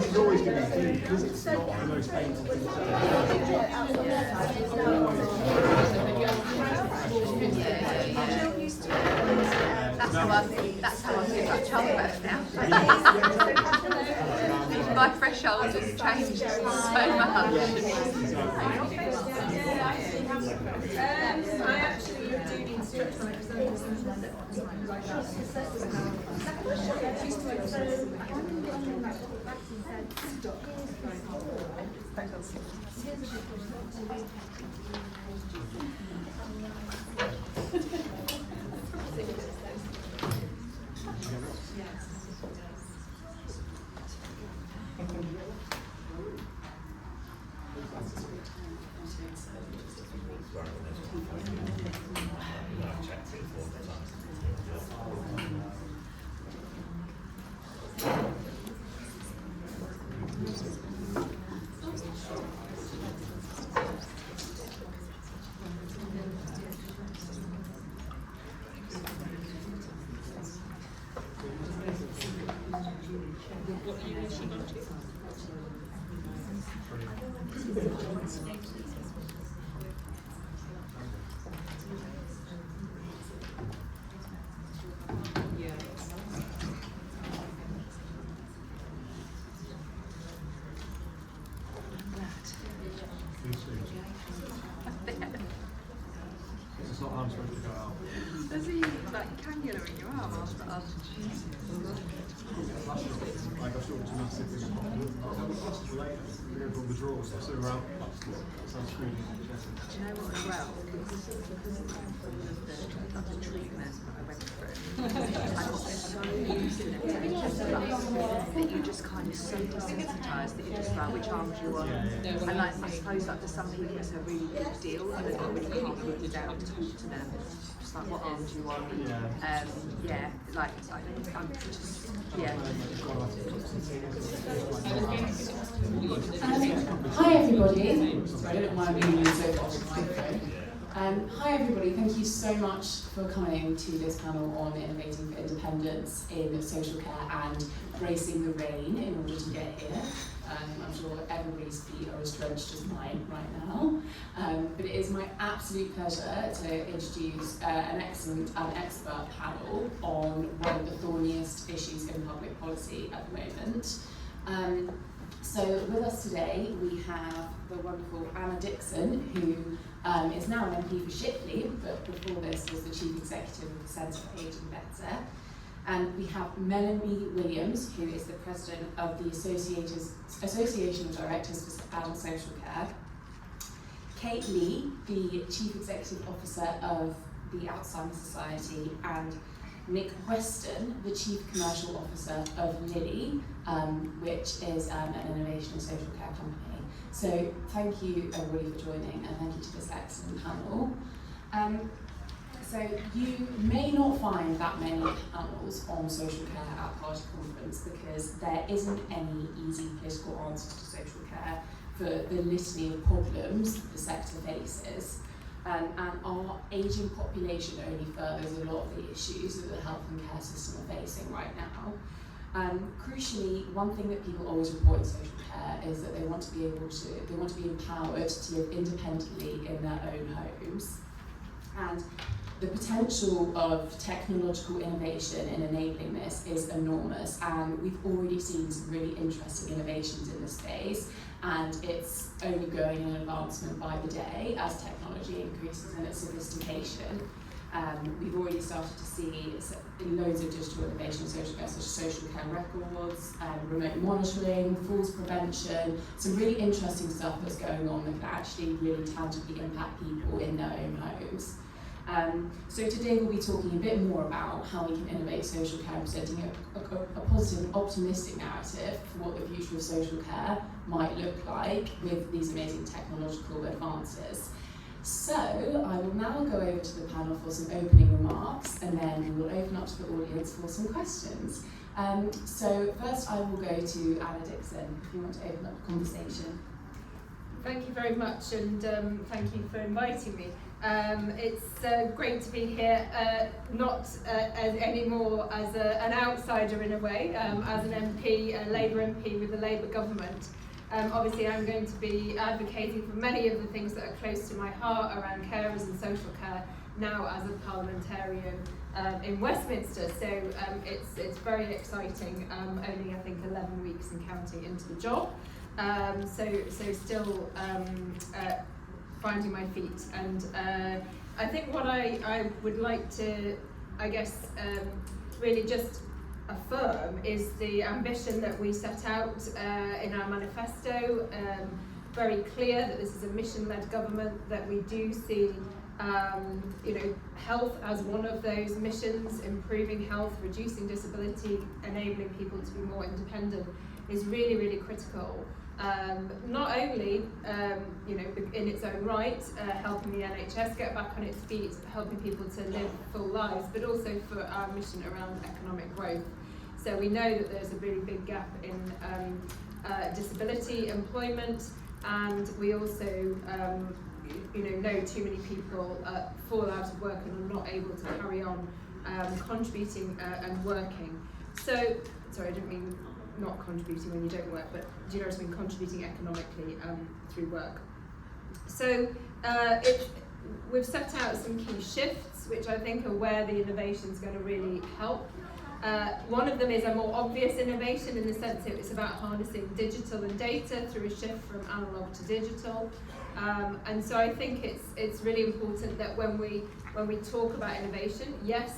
should always give it to because it's not the most painful thing to That's how I feel about childbirth now. My threshold has changed so much. I actually do need to stretch my presenters and something like It's not I'm supposed to go out. There's a cannula in your arm after Jesus. Like I thought to massive thing later. We go from the drawers, so we're out. Sounds really Do you know what as well? Because of the treatment that I went through, I got so used to it that you just kind of so desensitized that you just like which arm do you want? And like I suppose like for some people it's a really big deal and they really can't put it down to talk to them. Just like what arm do you want? I'm just Hi everybody. Sorry, I don't know why I'm being so far from the microphone. Hi everybody, thank you so much for coming to this panel on Innovating for Independence in Social Care and Bracing the Rain in order to get here. I'm sure everybody's feet are as drenched as mine right now. But it is my absolute pleasure to introduce an excellent and expert panel on one of the thorniest issues in public policy at the moment. So with us today we have the wonderful Anna Dixon, who is now an MP for Shipley, but before this was the Chief Executive of the Centre for Aging Better. And we have Melanie Williams, who is the President of the Association of Directors for Adult Social Care. Kate Lee, the Chief Executive Officer of the Alzheimer Society, and Nick Weston, the Chief Commercial Officer of Lilli, which is an innovation and social care company. So thank you everybody for joining, and thank you to this excellent panel. So you may not find that many panels on social care at Party Conference because there isn't any easy political answers to social care for the litany of problems the sector faces. And our ageing population only furthers a lot of the issues that the health and care system are facing right now. Crucially, one thing that people always report in social care is that they want to be empowered to live independently in their own homes. And the potential of technological innovation in enabling this is enormous, and we've already seen some really interesting innovations in this space, and it's only going in advancement by the day as technology increases in its sophistication. We've already started to see loads of digital innovation in social care, such as social care records, remote monitoring, falls prevention, some really interesting stuff that's going on that can actually really tangibly impact people in their own homes. So today we'll be talking a bit more about how we can innovate social care, presenting a positive and optimistic narrative for what the future of social care might look like with these amazing technological advances. So I will now go over to the panel for some opening remarks, and then we will open up to the audience for some questions. So first I will go to Anna Dixon, if you want to open up the conversation. Thank you very much, and thank you for inviting me. It's great to be here, not anymore as an outsider in a way, as an MP, a Labour MP with the Labour government. Obviously I'm going to be advocating for many of the things that are close to my heart around carers and social care now as a parliamentarian in Westminster, so it's very exciting, only I think 11 weeks and counting into the job, so still finding my feet, and I think what I would like to, I guess, really just affirm is the ambition that we set out in our manifesto, very clear that this is a mission-led government, that we do see health as one of those missions, improving health, reducing disability, enabling people to be more independent is really, really critical. Not only, in its own right, helping the NHS get back on its feet, helping people to live full lives, but also for our mission around economic growth. So we know that there's a really big gap in disability employment, and we also know too many people fall out of work and are not able to carry on contributing and working. So, sorry, I didn't mean not contributing when you don't work, but do you know what I mean, contributing economically through work. So we've set out some key shifts, which I think are where the innovation is going to really help. One of them is a more obvious innovation in the sense that it's about harnessing digital and data through a shift from analog to digital. And so I think it's really important that when we talk about innovation, yes,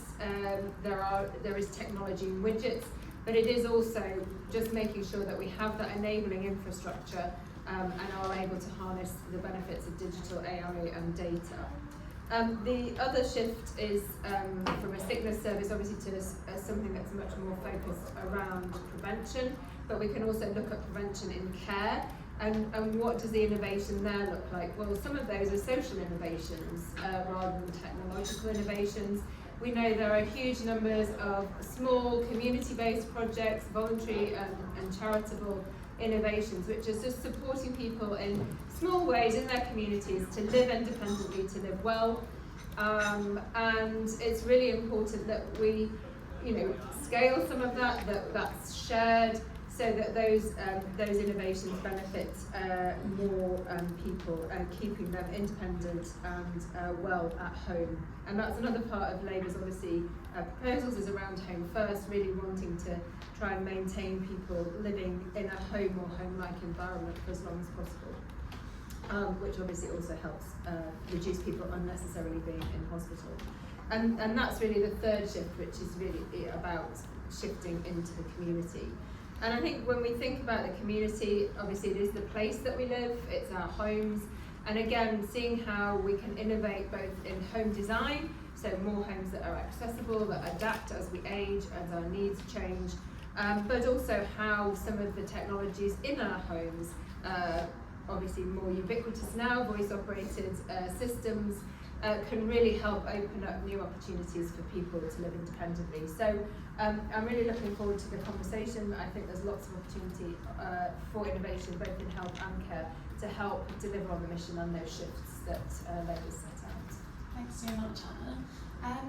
there is technology and widgets, but it is also just making sure that we have that enabling infrastructure and are able to harness the benefits of digital AI and data. The other shift is from a sickness service obviously to something that's much more focused around prevention, but we can also look at prevention in care. And what does the innovation there look like? Well, some of those are social innovations rather than technological innovations. We know there are huge numbers of small community-based projects, voluntary and charitable innovations, which is just supporting people in small ways in their communities to live independently, to live well. And it's really important that we, scale some of that's shared, so that those innovations benefit more people, keeping them independent and well at home. And that's another part of Labour's obviously proposals is around Home First, really wanting to try and maintain people living in a home or home-like environment for as long as possible, which obviously also helps reduce people unnecessarily being in hospital. And that's really the third shift, which is really about shifting into the community. And I think when we think about the community, obviously it is the place that we live, it's our homes, and again, seeing how we can innovate both in home design, so more homes that are accessible, that adapt as we age, as our needs change, but also how some of the technologies in our homes, obviously more ubiquitous now, voice-operated systems, can really help open up new opportunities for people to live independently. So I'm really looking forward to the conversation. I think there's lots of opportunity for innovation, both in health and care, to help deliver on the mission and those shifts that Labour's set out. Thanks so much, Anna.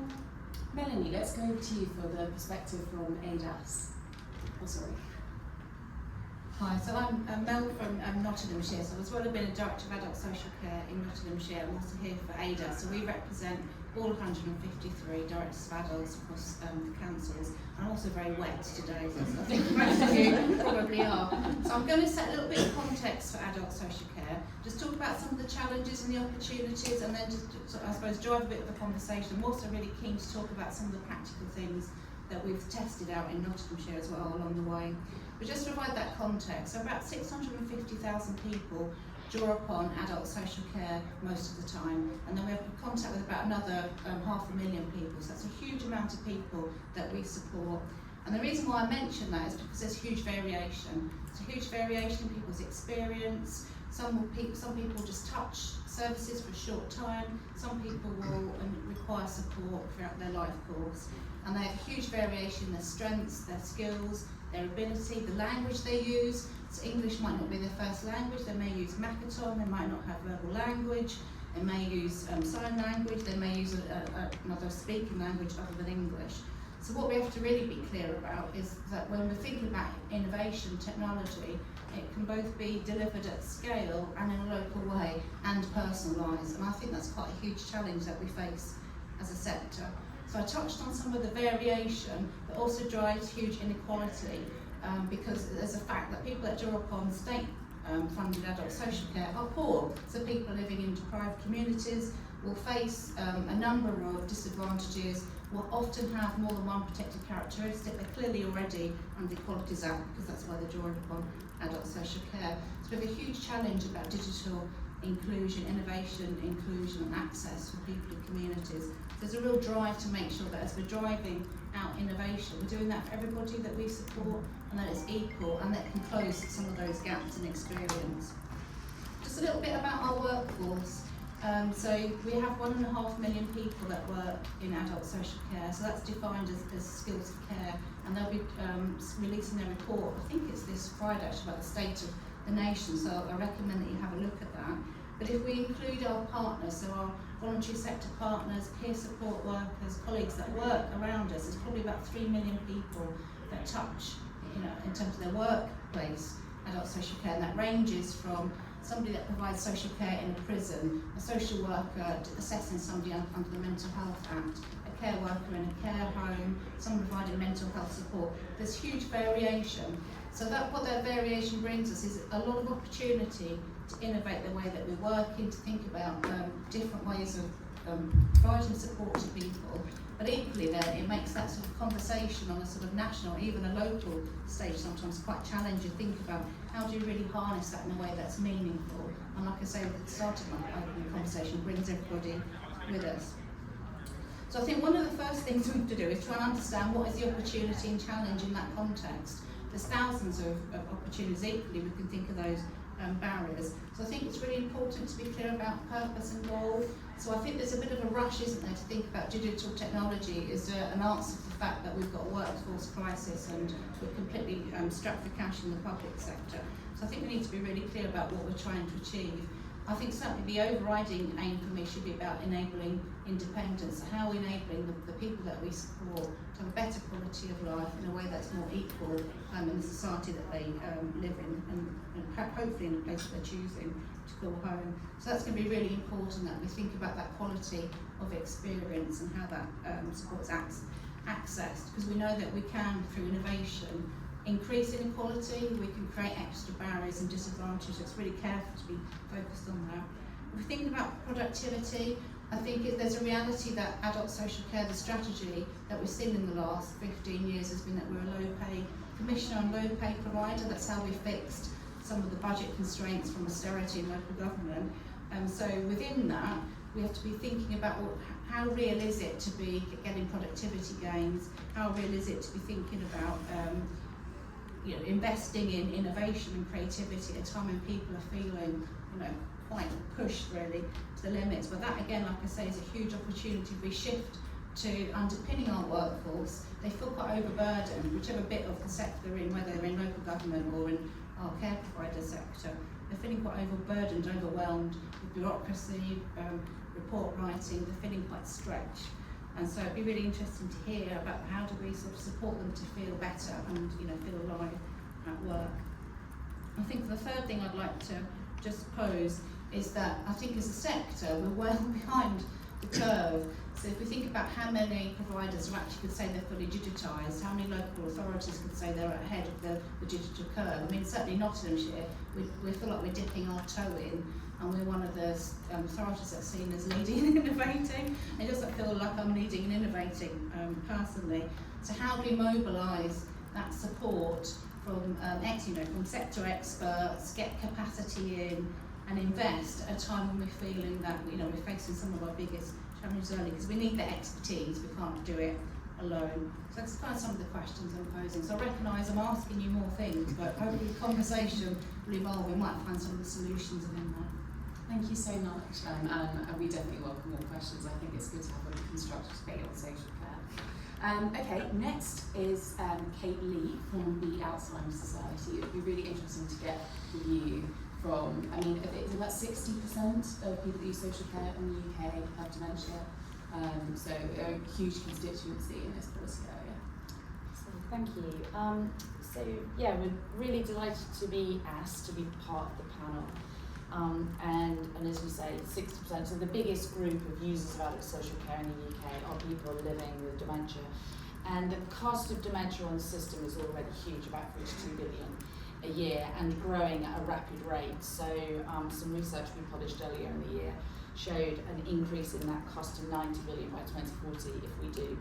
Melanie, let's go to you for the perspective from ADAS. Oh, sorry. Hi, so I'm Mel from Nottinghamshire, so as well as being a Director of Adult Social Care in Nottinghamshire, I'm also here for ADA, so we represent all 153 Directors of Adults across the councils. I'm also very wet today, so I think most of you probably are. So I'm going to set a little bit of context for adult social care, just talk about some of the challenges and the opportunities, and then just, I suppose, drive a bit of the conversation. I'm also really keen to talk about some of the practical things that we've tested out in Nottinghamshire as well along the way. But just to provide that context, so about 650,000 people draw upon adult social care most of the time, and then we have contact with about another 500,000 people, so that's a huge amount of people that we support. And the reason why I mention that is because there's huge variation. There's a huge variation in people's experience. Some people just touch services for a short time, some people will require support throughout their life course, and they have huge variation in their strengths, their skills, their ability, the language they use. So English might not be their first language, they may use Makaton, they might not have verbal language. They may use sign language, they may use another speaking language other than English. So what we have to really be clear about is that when we're thinking about innovation, technology, it can both be delivered at scale and in a local way and personalised. And I think that's quite a huge challenge that we face as a sector. So I touched on some of the variation, but also drives huge inequality because there's a fact that people that draw upon state funded adult social care are poor. So people living in deprived communities will face a number of disadvantages, will often have more than one protected characteristic. They're clearly already under the Equalities Act because that's why they're drawing upon adult social care. So we have a huge challenge about digital inclusion, innovation, inclusion and access for people in communities. There's a real drive to make sure that as we're driving out innovation, we're doing that for everybody that we support and that it's equal and that can close some of those gaps in experience. Just a little bit about our workforce. So we have 1.5 million people that work in adult social care, so that's defined as skills of care, and they'll be releasing their report, I think it's this Friday actually, about the state of the nation, so I recommend that you have a look at that. But if we include our partners, so our voluntary sector partners, peer support workers, colleagues that work around us, there's probably about 3 million people that touch, in terms of their workplace, adult social care, and that ranges from somebody that provides social care in a prison, a social worker assessing somebody under the Mental Health Act, a care worker in a care home, someone providing mental health support. There's huge variation. So what that variation brings us is a lot of opportunity to innovate the way that we're working, to think about different ways of providing support to people. But equally then, it makes that sort of conversation on a sort of national, even a local stage sometimes quite challenging to think about how do you really harness that in a way that's meaningful. And like I say, at the start of my opening conversation, brings everybody with us. So I think one of the first things we have to do is try and understand what is the opportunity and challenge in that context. There's thousands of opportunities equally, we can think of those barriers. So I think it's really important to be clear about purpose and goal. So I think there's a bit of a rush, isn't there, to think about digital technology as an answer to the fact that we've got a workforce crisis and we're completely strapped for cash in the public sector. So I think we need to be really clear about what we're trying to achieve. I think certainly the overriding aim for me should be about enabling independence. So how are we enabling the people that we support to have a better quality of life in a way that's more equal in the society that they live in and hopefully in the place that they're choosing to call home. So that's going to be really important that we think about that quality of experience and how that supports access, because we know that we can, through innovation, increase inequality, we can create extra barriers and disadvantages. It's really careful to be focused on that. If we think about productivity, I think there's a reality that adult social care, the strategy that we've seen in the last 15 years has been that we're a low pay commissioner and low pay provider. That's how we fixed some of the budget constraints from austerity in local government. So within that, we have to be thinking about how real is it to be getting productivity gains, how real is it to be thinking about investing in innovation and creativity at a time when people are feeling, quite pushed really to the limits. But that again, like I say, is a huge opportunity if we shift to underpinning our workforce. They feel quite overburdened, whichever bit of the sector they're in, whether they're in local government or in our care provider sector, they're feeling quite overburdened, overwhelmed with bureaucracy, report writing, they're feeling quite stretched. And so it'd be really interesting to hear about how do we sort of support them to feel better and feel alive at work. I think the third thing I'd like to just pose is that I think as a sector we're well behind the curve. So if we think about how many providers are actually could say they're fully digitised, how many local authorities could say they're ahead of the digital curve. I mean, certainly Nottinghamshire, we feel like we're dipping our toe in, and we're one of the authorities that's seen as leading and innovating. It doesn't feel like I'm leading and innovating personally. So how do we mobilise that support from from sector experts, get capacity in, and invest at a time when we're feeling that we're facing some of our biggest challenges early, because we need the expertise, we can't do it alone. So that's kind of some of the questions I'm posing. So I recognise I'm asking you more things, but hopefully the conversation will evolve. We might find some of the solutions within that. Thank you so much, and we definitely welcome more questions. I think it's good to have a constructive debate on social care. Okay, next is Kate Lee from the Alzheimer Society. It would be really interesting to get from you from, I mean, it's about 60% of people that use social care in the UK have dementia. So a huge constituency in this policy area. So, thank you. So yeah, we're really delighted to be asked to be part of the panel. And as you say, 60%, so the biggest group of users of adult social care in the UK are people living with dementia. And the cost of dementia on the system is already huge, about 42 billion a year, and growing at a rapid rate. So some research we published earlier in the year showed an increase in that cost to 90 billion by 2040 if we do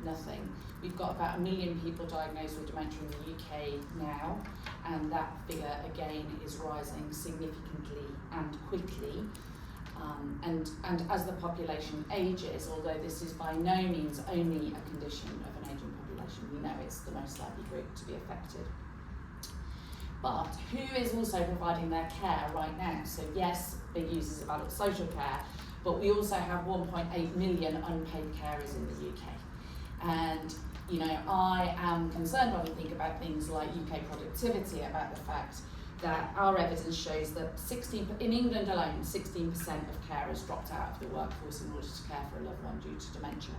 nothing. We've got about 1 million people diagnosed with dementia in the UK now, and that figure again is rising significantly and quickly. And as the population ages, although this is by no means only a condition of an ageing population, we know it's the most likely group to be affected. But who is also providing their care right now? So yes, big users of adult social care, but we also have 1.8 million unpaid carers in the UK. And you know, I am concerned when we think about things like UK productivity, about the fact that our evidence shows that in England alone, 16% of carers dropped out of the workforce in order to care for a loved one due to dementia.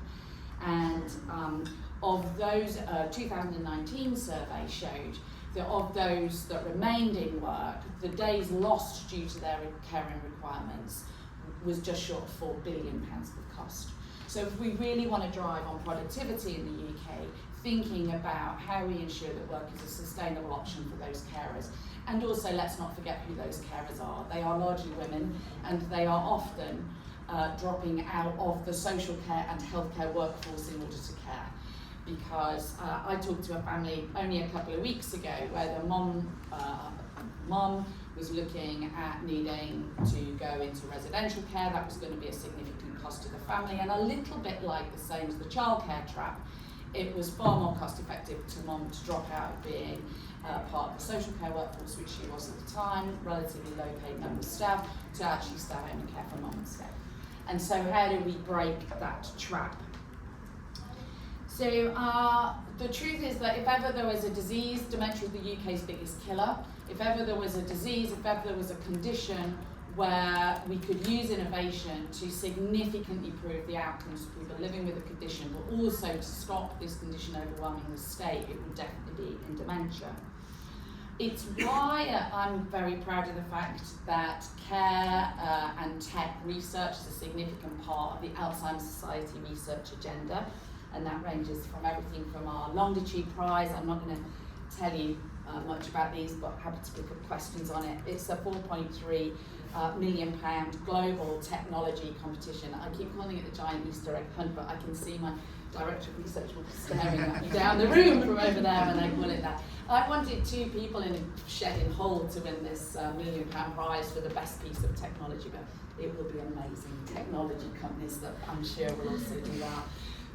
And of those, 2019 survey showed that of those that remained in work, the days lost due to their caring requirements was just short of £4 billion of cost. So if we really want to drive on productivity in the UK, thinking about how we ensure that work is a sustainable option for those carers. And also, let's not forget who those carers are. They are largely women, and they are often dropping out of the social care and healthcare workforce in order to care. Because I talked to a family only a couple of weeks ago where the mum was looking at needing to go into residential care. That was going to be a significant cost to the family, and a little bit like the same as the childcare trap, it was far more cost effective to mum to drop out of being part of the social care workforce, which she was at the time, relatively low paid member of staff, to actually stay home and care for mum instead. And so how do we break that trap? So the truth is that if ever there was a disease, dementia is the UK's biggest killer. If ever there was a disease, if ever there was a condition where we could use innovation to significantly improve the outcomes of people living with a condition, but also to stop this condition overwhelming the state, it would definitely be in dementia. It's why I'm very proud of the fact that care and tech research is a significant part of the Alzheimer Society research agenda. And that ranges from everything from our Longitude Prize. I'm not going to tell you much about these, but happy to pick up questions on it. It's a £4.3 million global technology competition. I keep calling it the giant Easter egg hunt, but I can see my director of research will be staring at me down the room from over there when I call it that. I wanted 2 people in a shed in Hull to win this £1 million prize for the best piece of technology, but it will be amazing technology companies that I'm sure will also do that.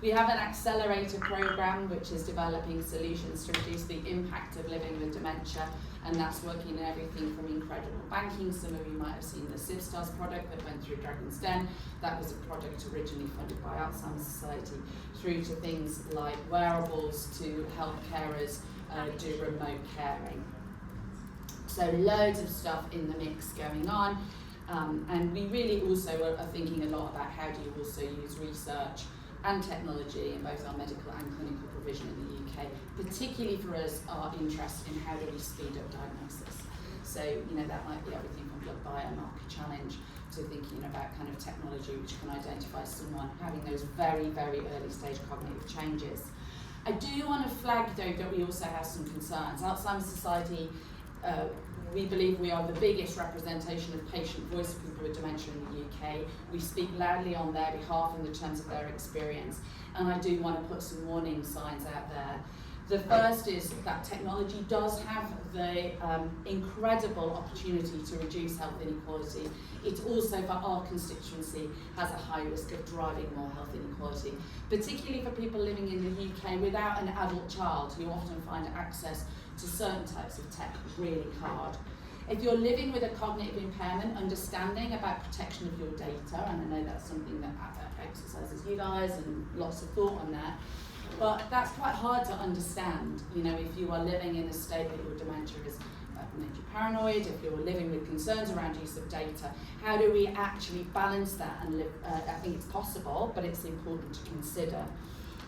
We have an accelerator program which is developing solutions to reduce the impact of living with dementia, and that's working in everything from incredible banking. Some of you might have seen the SIVSTARS product that went through Dragon's Den. That was a project originally funded by Alzheimer Society, through to things like wearables to help carers do remote caring. So loads of stuff in the mix going on, and we really also are thinking a lot about how do you also use research and technology in both our medical and clinical provision in the UK, particularly for us, our interest in how do we speed up diagnosis. So, you know, that might be everything from blood biomarker challenge to thinking about kind of technology which can identify someone having those very, very early stage cognitive changes. I do want to flag though that we also have some concerns. Alzheimer's Society, we believe we are the biggest representation of patient voice of people with dementia in the UK. We speak loudly on their behalf in the terms of their experience, and I do want to put some warning signs out there. The first is that technology does have the incredible opportunity to reduce health inequality. It also, for our constituency, has a high risk of driving more health inequality, particularly for people living in the UK without an adult child, who often find access to certain types of tech really hard. If you're living with a cognitive impairment, understanding about protection of your data, and I know that's something that exercises you guys and lots of thought on that, but that's quite hard to understand, you know, if you are living in a state that your dementia is made you paranoid, if you're living with concerns around use of data, how do we actually balance that and live? I think it's possible, but it's important to consider.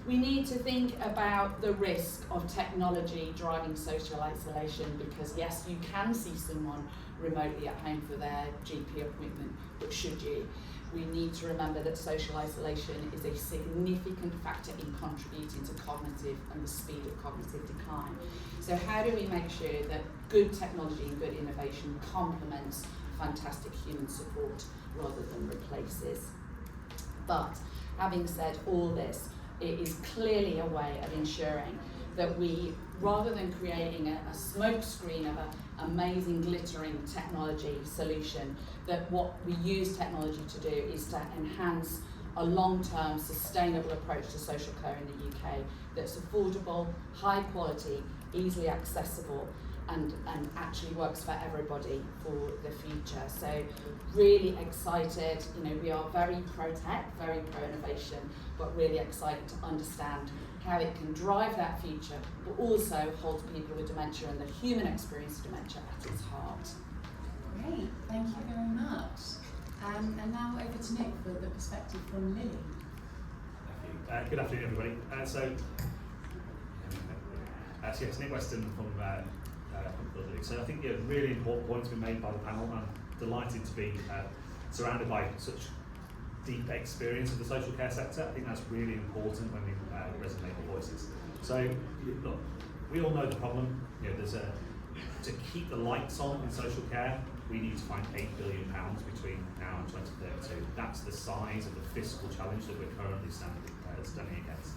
We need to think about the risk of technology driving social isolation, because yes, you can see someone remotely at home for their GP appointment, but should you? We need to remember that social isolation is a significant factor in contributing to cognitive and the speed of cognitive decline. So how do we make sure that good technology and good innovation complements fantastic human support rather than replaces? But having said all this, it is clearly a way of ensuring that we, rather than creating a smoke screen of an amazing glittering technology solution, that what we use technology to do is to enhance a long-term sustainable approach to social care in the UK that's affordable, high quality, easily accessible, and actually works for everybody for the future. So really excited, we are very pro-tech, very pro-innovation, but really excited to understand how it can drive that future, but also hold people with dementia and the human experience of dementia at its heart. Great, thank you very much. And now over to Nick for the perspective from Lilli. Thank you. Good afternoon, everybody. Yes, Nick Weston from Lilli. So I think really important points been made by the panel. I'm delighted to be surrounded by such deep experience of the social care sector. I think that's really important when we resonate the voices. So look, we all know the problem. To keep the lights on in social care, we need to find £8 billion between now and 2032. That's the size of the fiscal challenge that we're currently standing against.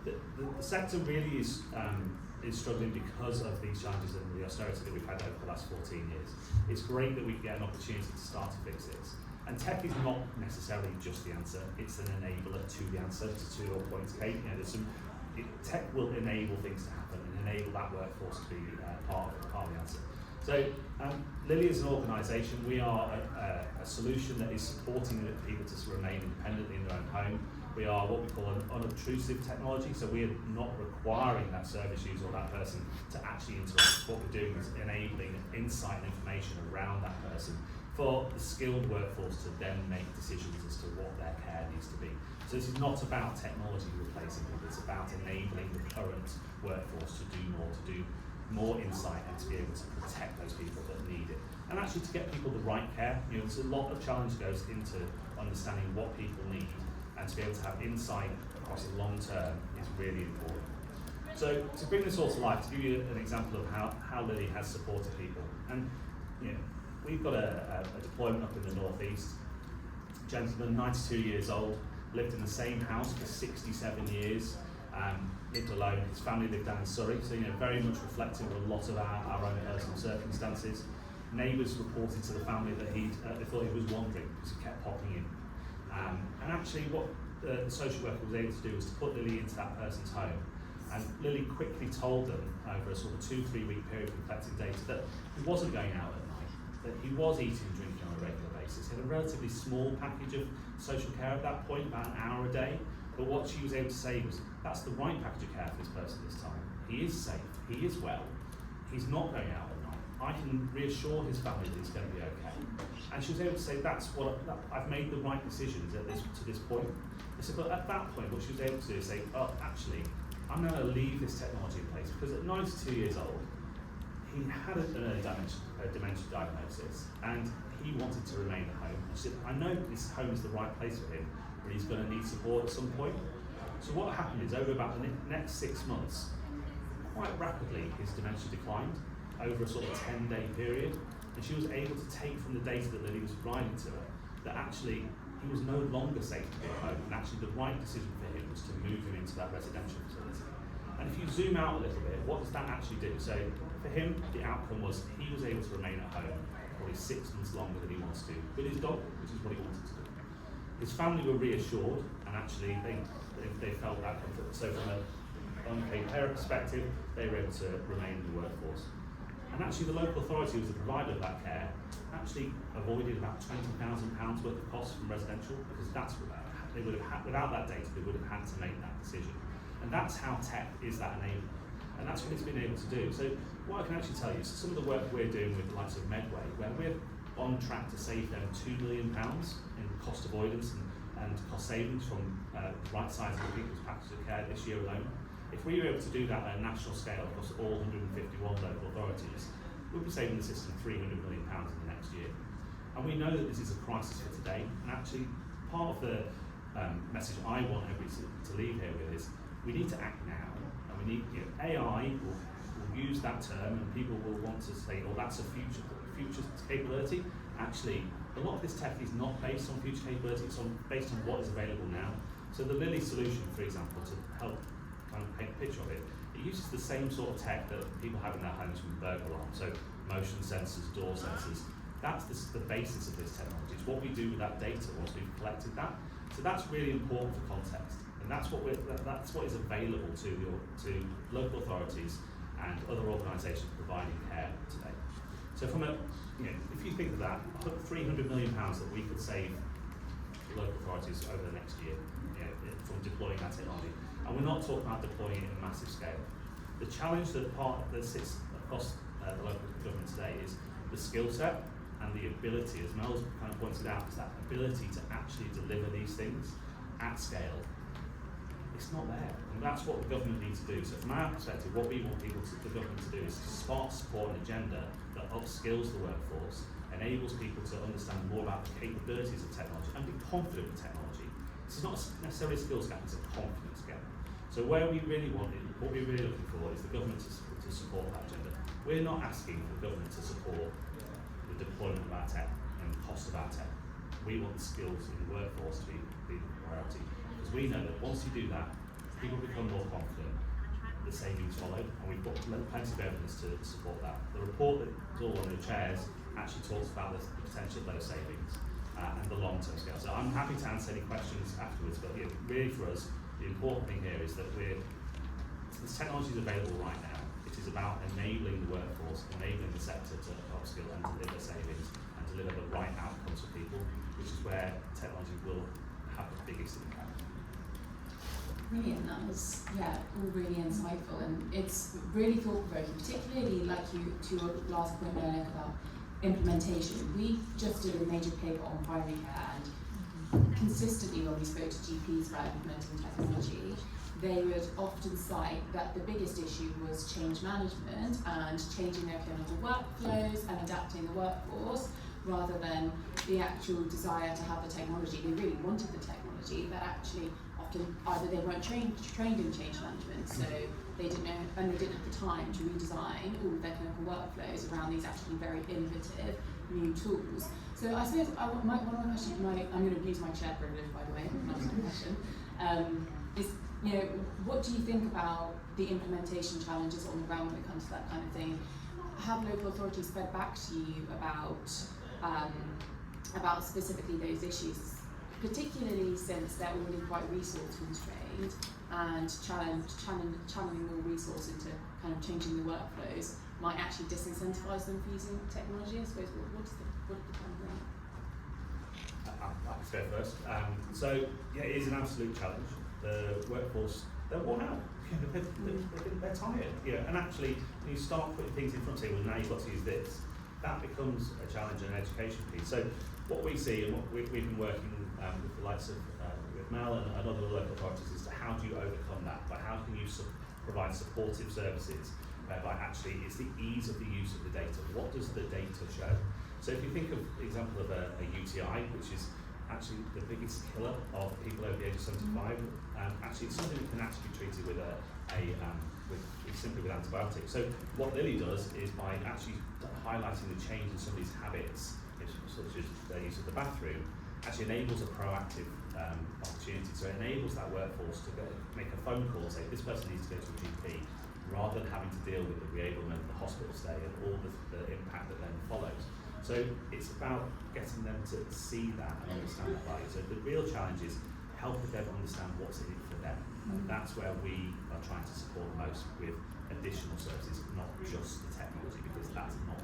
The sector really is struggling because of these challenges and the austerity that we've had over the last 14 years. It's great that we get an opportunity to start to fix this. And tech is not necessarily just the answer, it's an enabler to the answer, to your point, Kate. Tech will enable things to happen and enable that workforce to be part of the answer. So Lilli is an organisation, we are a solution that is supporting people to remain independently in their own home. We are what we call an unobtrusive technology, so we are not requiring that service user or that person to actually interact. What we're doing is enabling insight and information around that person for the skilled workforce to then make decisions as to what their care needs to be. So this is not about technology replacing people, it's about enabling the current workforce to do more insight and to be able to protect those people that need it. And actually to get people the right care. There's a lot of challenge goes into understanding what people need, and to be able to have insight across the long term is really important. So to bring this all to life, to give you an example of how Lilli has supported people. And we've got a deployment up in the northeast. Gentleman, 92 years old, lived in the same house for 67 years, lived alone. His family lived down in Surrey, so very much reflective of a lot of our own personal circumstances. Neighbours reported to the family that they thought he was wandering because he kept popping in. And actually what the social worker was able to do was to put Lilli into that person's home. And Lilli quickly told them over a sort of 2-3 week period of collecting data that he wasn't going out at night, that he was eating and drinking on a regular basis. He had a relatively small package of social care at that point, about an hour a day. But what she was able to say was, that's the right package of care for this person this time. He is safe, he is well, he's not going out at night. I can reassure his family that he's going to be okay. And she was able to say, I've made the right decisions to this point. I said, but at that point, what she was able to do is say, oh, actually, I'm going to leave this technology in place, because at 92 years old, he had an early dementia diagnosis, and he wanted to remain at home. She said, I know this home is the right place for him, but he's going to need support at some point. So what happened is, over about the next 6 months, quite rapidly his dementia declined over a sort of 10-day period, and she was able to take from the data that Lilli was providing to her that actually he was no longer safe to be at home, and actually the right decision for him was to move him into that residential facility. And if you zoom out a little bit, what does that actually do? So for him, the outcome was he was able to remain at home probably 6 months longer than he wants to with his dog, which is what he wanted to do. His family were reassured, and actually they felt that comfort. So from an unpaid parent perspective, they were able to remain in the workforce. And actually the local authority, who was the provider of that care, actually avoided about £20,000 worth of costs from residential, because that's what they would have had, without that data, they would have had to make that decision. And that's how tech is that enabler. And that's what it's been able to do. So what I can actually tell you is some of the work we're doing with the likes of Medway, where we're on track to save them £2 million in cost avoidance and cost savings from right sizing of people's packages of care this year alone. If we were able to do that at a national scale across all 151 local authorities, we'll be saving the system £300 million in the next year. And we know that this is a crisis for today, and actually part of the message I want everybody to leave here with is we need to act now, and we need, AI will use that term and people will want to say, oh, that's a future capability. Actually, a lot of this tech is not based on future capability, it's based on what is available now. So the Lilli solution, for example, to help kind of paint a picture of it, it uses the same sort of tech that people have in their homes from burglar alarm, so motion sensors, door sensors. That's the basis of this technology. It's what we do with that data once we've collected that. So that's really important for context, and that's what is available to local authorities and other organisations providing care today. So from if you think of that, £300 million that we could save local authorities over the next year from deploying that technology, and we're not talking about deploying it in a massive scale. The challenge that sits across the local government today is the skill set and the ability, as Mel's kind of pointed out, is that ability to actually deliver these things at scale. It's not there, and that's what the government needs to do. So from our perspective, what we want the government to do is to support an agenda that upskills the workforce, enables people to understand more about the capabilities of technology and be confident with technology. This is not necessarily a skills gap, it's a confidence gap. So where we really want it, what we're really looking for is the government to support that agenda. We're not asking for the government to support the deployment of our tech and the cost of our tech. We want the skills in the workforce to be the priority. Because we know that once you do that, people become more confident, the savings follow, and we've got plenty of evidence to support that. The report that's all on the chairs actually talks about the potential of those savings and the long-term scale. So I'm happy to answer any questions afterwards, but really for us, the important thing here is that this technology is available right now. It is about enabling the workforce, enabling the sector to upskill and deliver savings and deliver the right outcomes for people, which is where technology will have the biggest impact. Brilliant, that was all really insightful, and it's really thought-provoking, particularly like to your last point there, Nick, about implementation. We just did a major paper on primary care, and consistently when we spoke to GPs about implementing technology, they would often cite that the biggest issue was change management and changing their clinical workflows and adapting the workforce, rather than the actual desire to have the technology. They really wanted the technology, but actually often either they weren't trained in change management, so they didn't know, and they didn't have the time to redesign all of their clinical workflows around these actually very innovative new tools. So I suppose one of my questions, I'm going to abuse my chair privilege, by the way, and ask my question, is what do you think about the implementation challenges on the ground when it comes to that kind of thing? Have local authorities fed back to you about specifically those issues, particularly since they're already quite resource constrained, and channeling more resource into kind of changing the workflows might actually disincentivize them for using technology? I suppose what did the plan bring? I'll go first. So it is an absolute challenge. The workforce, they're worn out. They're tired. And actually, when you start putting things in front of you, well, now you've got to use this, that becomes a challenge and an education piece. So what we see, and what we've been working with the likes of with Mel and other local authorities, is to how do you overcome that? By how can you provide supportive services whereby actually it's the ease of the use of the data. What does the data show? So if you think of the example of a UTI, which is actually the biggest killer of people over the age of 75, actually it's something that can actually be treated with simply with antibiotics. So what Lilli does is by actually highlighting the change in somebody's habits, such as their use of the bathroom, actually enables a proactive opportunity. So it enables that workforce to make a phone call and say, this person needs to go to a GP, rather than having to deal with the reablement, the hospital stay, and all the impact that then follows. So it's about getting them to see that and understand that value. So the real challenge is helping them understand what's in it for them. And that's where we are trying to support most with additional services, not just the technology, because that's not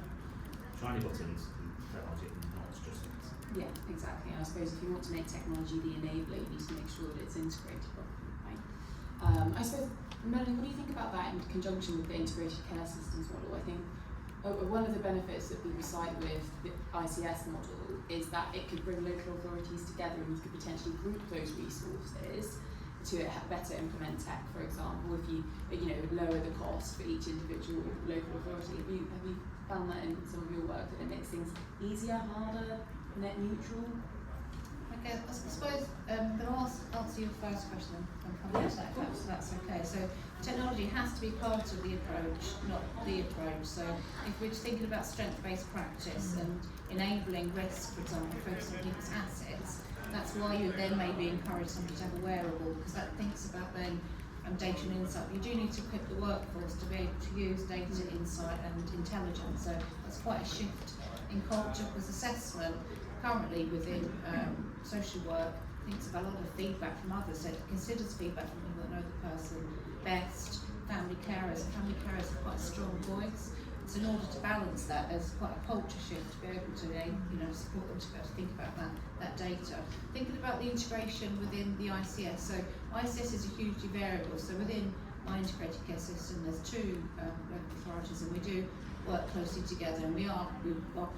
shiny buttons and technology, not just it. Yeah, exactly. And I suppose if you want to make technology the enabler, you need to make sure that it's integrated properly, right? I suppose, Melanie, what do you think about that in conjunction with the integrated care systems model? I think one of the benefits that people cite with the ICS model is that it could bring local authorities together, and you could potentially group those resources to better implement tech, for example, if you lower the cost for each individual local authority. Have you found that in some of your work, that it makes things easier, harder, net neutral? Okay, I suppose I'm going to answer your first question and come back to that, if that's okay. So technology has to be part of the approach, not the approach. So if we're just thinking about strength-based practice and enabling risk, for example, focus on people's assets, that's why you then maybe encourage somebody to have a wearable, because that thinks about then data and insight. You do need to equip the workforce to be able to use data, insight and intelligence. So that's quite a shift in culture, because assessment currently within social work thinks about a lot of feedback from others, so it considers feedback from people that know the person best. Family carers have quite a strong voice. So in order to balance that, there's quite a culture shift to be able to support them to be able to think about that data. Thinking about the integration within the ICS, so ICS is a hugely variable, so within my integrated care system there's two local authorities, and we do work closely together, and we are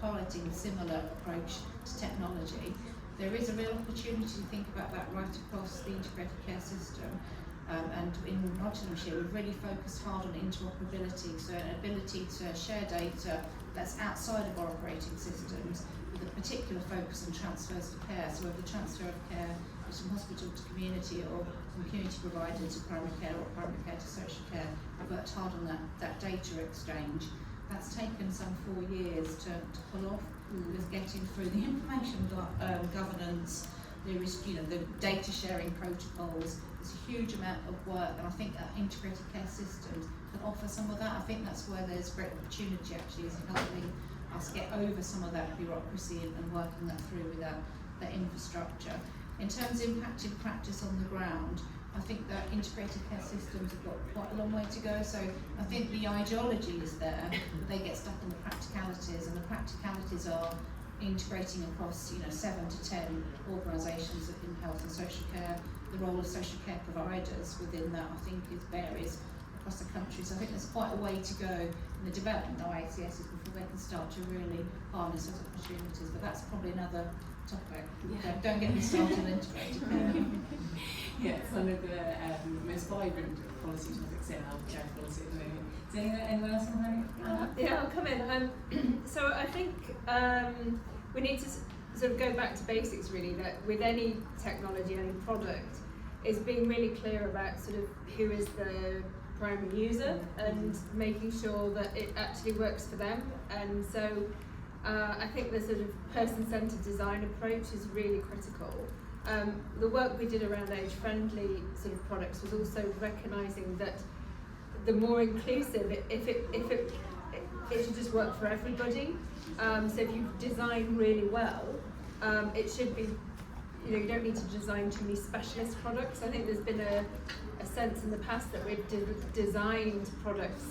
piloting a similar approach to technology. There is a real opportunity to think about that right across the integrated care system. And in Nottinghamshire, we've really focused hard on interoperability, so an ability to share data that's outside of our operating systems, with a particular focus on transfers to care. So whether the transfer of care is from hospital to community, or from community provider to primary care, or primary care to social care, we've worked hard on that data exchange. That's taken some 4 years to pull off, with getting through the information governance. There is, the data sharing protocols. There's a huge amount of work, and I think that integrated care systems can offer some of that. I think that's where there's great opportunity actually, is in helping us get over some of that bureaucracy and working that through with that infrastructure. In terms of impacting practice on the ground, I think that integrated care systems have got quite a long way to go. So I think the ideology is there, but they get stuck in the practicalities, and the practicalities are integrating across 7 to 10 organisations in health and social care. The role of social care providers within that, I think, varies across the country. So I think there's quite a way to go in the development of ICSs before they can start to really harness those opportunities. But that's probably another topic. Yeah. Don't get me started on integrated care. Yeah, it's one of the most vibrant policy topics in healthcare policy at the moment. Is anyone else want to Yeah, I'll come in. So I think we need to sort of go back to basics, really, that with any technology, any product, is being really clear about sort of who is the primary user, and making sure that it actually works for them. And so I think the sort of person-centered design approach is really critical. The work we did around age-friendly sort of products was also recognising that the more inclusive, it should just work for everybody. So if you design really well, it should be, you don't need to design too many specialist products. I think there's been a sense in the past that we've designed products,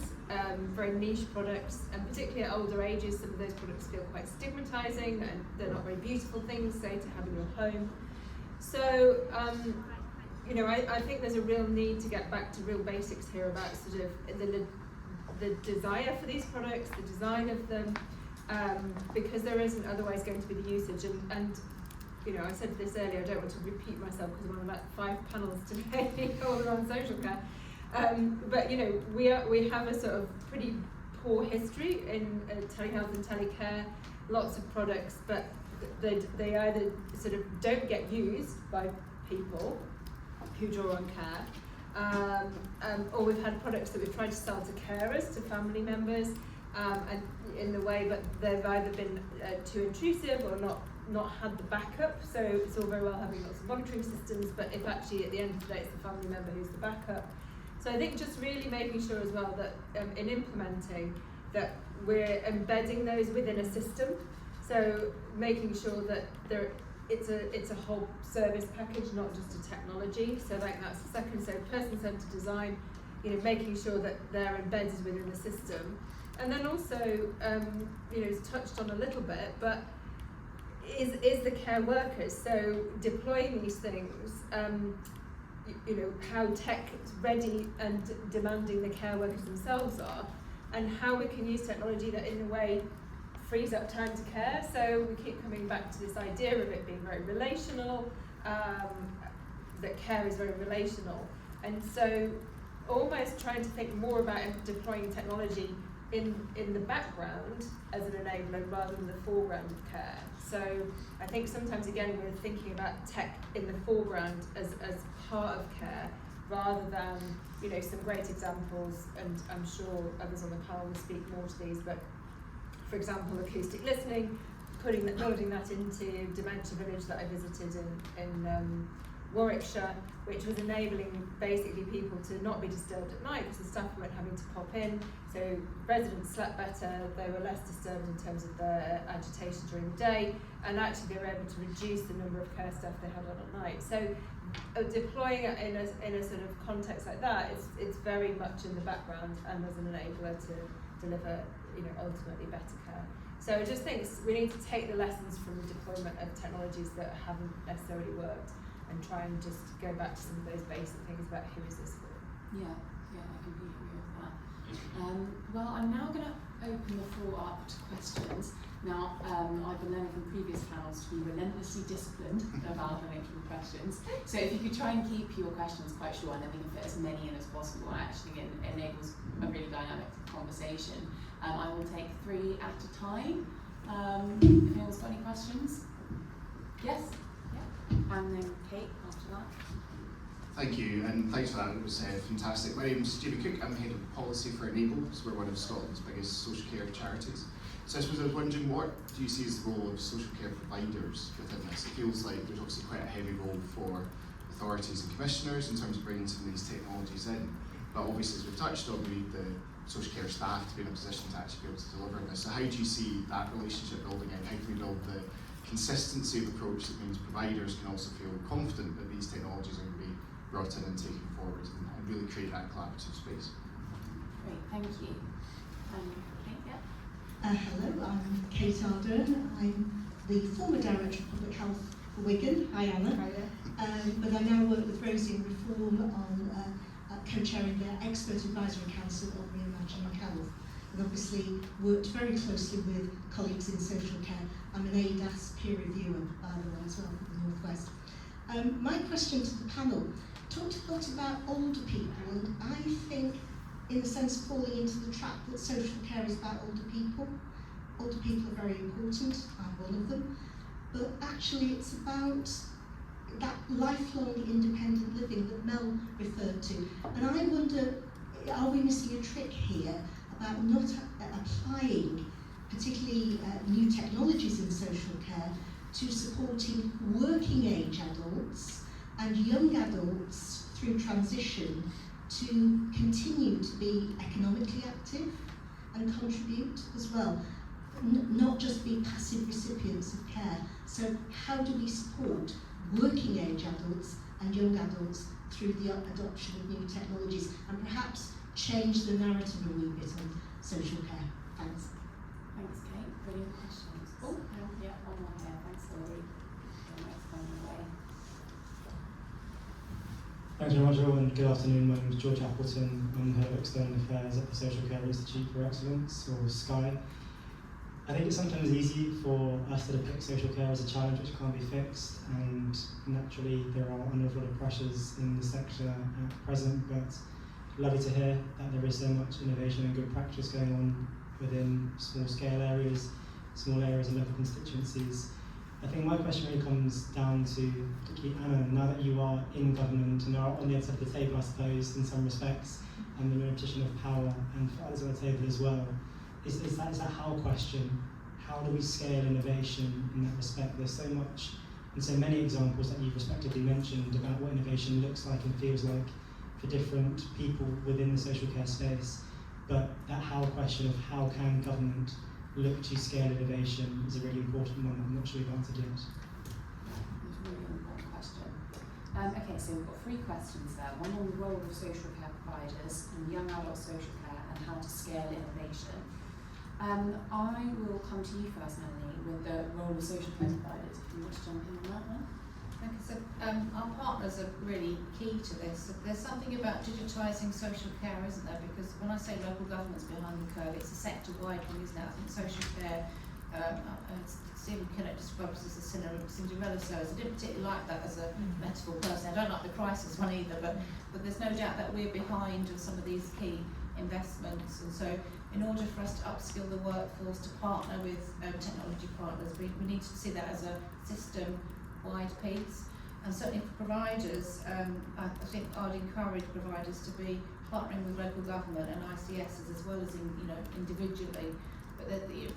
very niche products, and particularly at older ages, some of those products feel quite stigmatising, and they're not very beautiful things, say, to have in your home. So, I think there's a real need to get back to real basics here about sort of the desire for these products, the design of them, because there isn't otherwise going to be the usage. And I said this earlier, I don't want to repeat myself because I'm on about 5 panels today all around social care. But we have a sort of pretty poor history in telehealth and telecare, lots of products, but they either sort of don't get used by people who draw on care, or we've had products that we've tried to sell to carers, to family members, and in the way, but they've either been too intrusive or not had the backup. So it's all very well having lots of monitoring systems, but if actually at the end of the day it's the family member who's the backup. So I think just really making sure as well that in implementing that we're embedding those within a system. So making sure that it's a whole service package, not just a technology. So that's the second. So person-centered design, making sure that they're embedded within the system. And then also, it's touched on a little bit, but is the care workers, so deploying these things, how tech ready and demanding the care workers themselves are, and how we can use technology that in a way frees up time to care. So we keep coming back to this idea of it being very relational, that care is very relational, and so almost trying to think more about deploying technology in the background as an enabler rather than the foreground of care. So I think sometimes again we're thinking about tech in the foreground as part of care rather than some great examples, and I'm sure others on the panel will speak more to these, but for example acoustic listening, building that into Dementia Village that I visited in Warwickshire, which was enabling basically people to not be disturbed at night because the staff weren't having to pop in, so residents slept better, they were less disturbed in terms of their agitation during the day, and actually they were able to reduce the number of care staff they had on at night. So deploying it in a sort of context like that, it's very much in the background and as an enabler to deliver ultimately better care. So I just think we need to take the lessons from the deployment of technologies that haven't necessarily worked and try and just go back to some of those basic things about who is this for. Yeah, I completely agree with that. Well, I'm now going to open the floor up to questions. Now, I've been learning from previous panels to be relentlessly disciplined about the nature of questions. So if you could try and keep your questions quite short, and then we can fit as many in as possible, and actually enables a really dynamic conversation. I will take 3 at a time. If anyone's got any questions? Yes? And then Kate after that. Thank you, and thanks for that. It was fantastic. My name's Jamie Cook. I'm head of policy for Enable, so we're one of Scotland's biggest social care charities. So I suppose I was wondering, what do you see as the role of social care providers within this? It feels like there's obviously quite a heavy role for authorities and commissioners in terms of bringing some of these technologies in. But obviously, as we've touched on, we need the social care staff to be in a position to actually be able to deliver on this. So how do you see that relationship building in? How can we build the consistency of approach that means providers can also feel confident that these technologies are going to be brought in and taken forward and really create that collaborative space? Great, thank you. Kate, yeah? Hello, I'm Kate Ardern. I'm the former Director of Public Health for Wigan. Hi Anna. Hi there. But I now work with Rosie in Reform on co-chairing their Expert Advisory Council on Reimagining Health, and obviously worked very closely with colleagues in social care. I'm an ADAS peer reviewer, by the way, as well, from the North West. My question to the panel, talked a lot about older people, and I think, in a sense, falling into the trap that social care is about older people. Older people are very important, I'm one of them, but actually it's about that lifelong independent living that Mel referred to. And I wonder, are we missing a trick here about not applying particularly new technologies in social care to supporting working age adults and young adults through transition to continue to be economically active and contribute as well, not just be passive recipients of care. So how do we support working age adults and young adults through the adoption of new technologies, and perhaps change the narrative a wee bit on social care? Thanks. Thanks, Kate. Brilliant questions. Oh, yeah, one more here. Thanks, Lilli. Thanks very much, everyone. Good afternoon. My name is George Appleton. I'm the Head of External Affairs at the Social Care Institute for Excellence, or SKY. I think it's sometimes easy for us to depict social care as a challenge which can't be fixed, and naturally there are an awful lot of pressures in the sector at present, but lovely to hear that there is so much innovation and good practice going on within small scale areas, small areas and local constituencies. I think my question really comes down to particularly Anna, now that you are in government and are on the other side of the table, I suppose, in some respects, and the position of power, and for others on the table as well. Is that how question? How do we scale innovation in that respect? There's so much and so many examples that you've respectively mentioned about what innovation looks like and feels like for different people within the social care space. But that how question of how can government look to scale innovation is a really important one. I'm not sure you've answered yet. That's a really important question. Okay, so we've got 3 questions there. One on the role of social care providers and young adult social care and how to scale innovation. I will come to you first, Melanie, with the role of social care providers, if you want to jump in on that one. Okay, so our partners are really key to this. There's something about digitising social care, isn't there? Because when I say local government's behind the curve, it's a sector-wide thing, isn't it? I think social care, Stephen Kinnock describes it as a Cinderella story. I didn't particularly like that as a metaphor personally. I don't like the crisis one either, but there's no doubt that we're behind on some of these key investments, and so in order for us to upskill the workforce, to partner with technology partners, we need to see that as a system-wide piece. And certainly for providers, I think I'd encourage providers to be partnering with local government and ICSs as well as individually. But the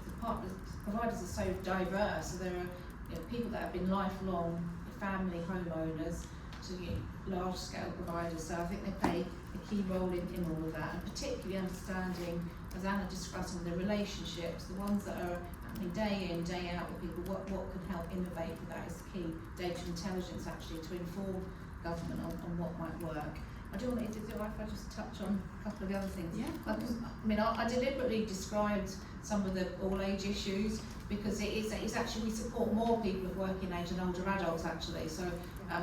providers are so diverse, so there are people that have been lifelong family homeowners to large-scale providers. So I think they play a key role in all of that, and particularly understanding, as Anna discussed, some of the relationships, the ones that are happening day in, day out with people, what can help innovate with that is key. Data intelligence actually to inform government on what might work. I do want to, if I just touch on a couple of the other things. Yeah. I deliberately described some of the all-age issues because it's actually, we support more people of working age and older adults actually, so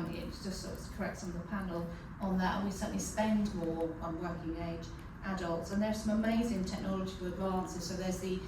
it's just sort of correct some of the panel on that, and we certainly spend more on working age adults, and there's some amazing technological advances. So there's the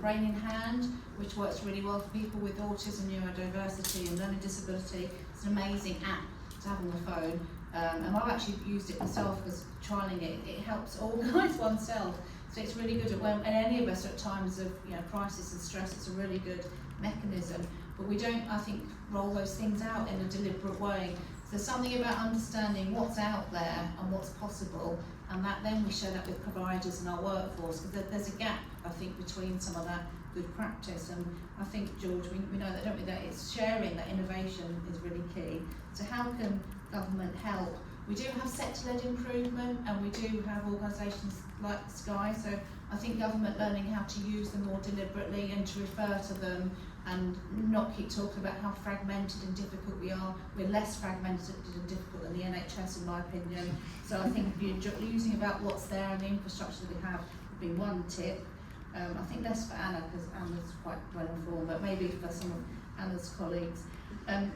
brain in hand, which works really well for people with autism, neurodiversity and learning disability. It's an amazing app to have on the phone, and I've actually used it myself because trialling it helps organise oneself. So it's really good at when any of us are at times of crisis and stress. It's a really good mechanism, but we don't, I think, roll those things out in a deliberate way. So there's something about understanding what's out there and what's possible, and that then we share that with providers and our workforce, because there's a gap, I think, between some of that good practice. And I think, George, we know that, don't we, that it's sharing that innovation is really key. So how can government help? We do have sector-led improvement, and we do have organisations like Sky, so I think government learning how to use them more deliberately and to refer to them and not keep talking about how fragmented and difficult we are. We're less fragmented and difficult than the NHS, in my opinion. So I think using about what's there and the infrastructure that we have would be one tip. I think less for Anna, because Anna's quite well informed, but maybe for some of Anna's colleagues.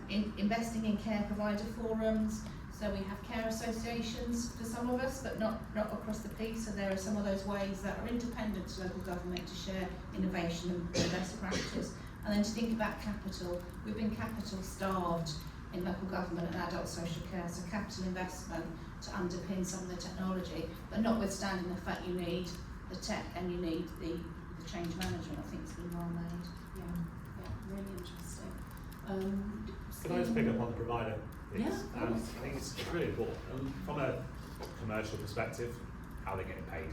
Investing in care provider forums. So we have care associations for some of us, but not across the piece. So there are some of those ways that are independent to local government to share innovation and best practice. And then to think about capital. We've been capital starved in local government and adult social care, so capital investment to underpin some of the technology, but notwithstanding the fact you need the tech and you need the change management. I think it's been well made. Yeah, really interesting. Can I just pick up on the provider piece? Yeah, I think it's really important. From a commercial perspective, how they get paid,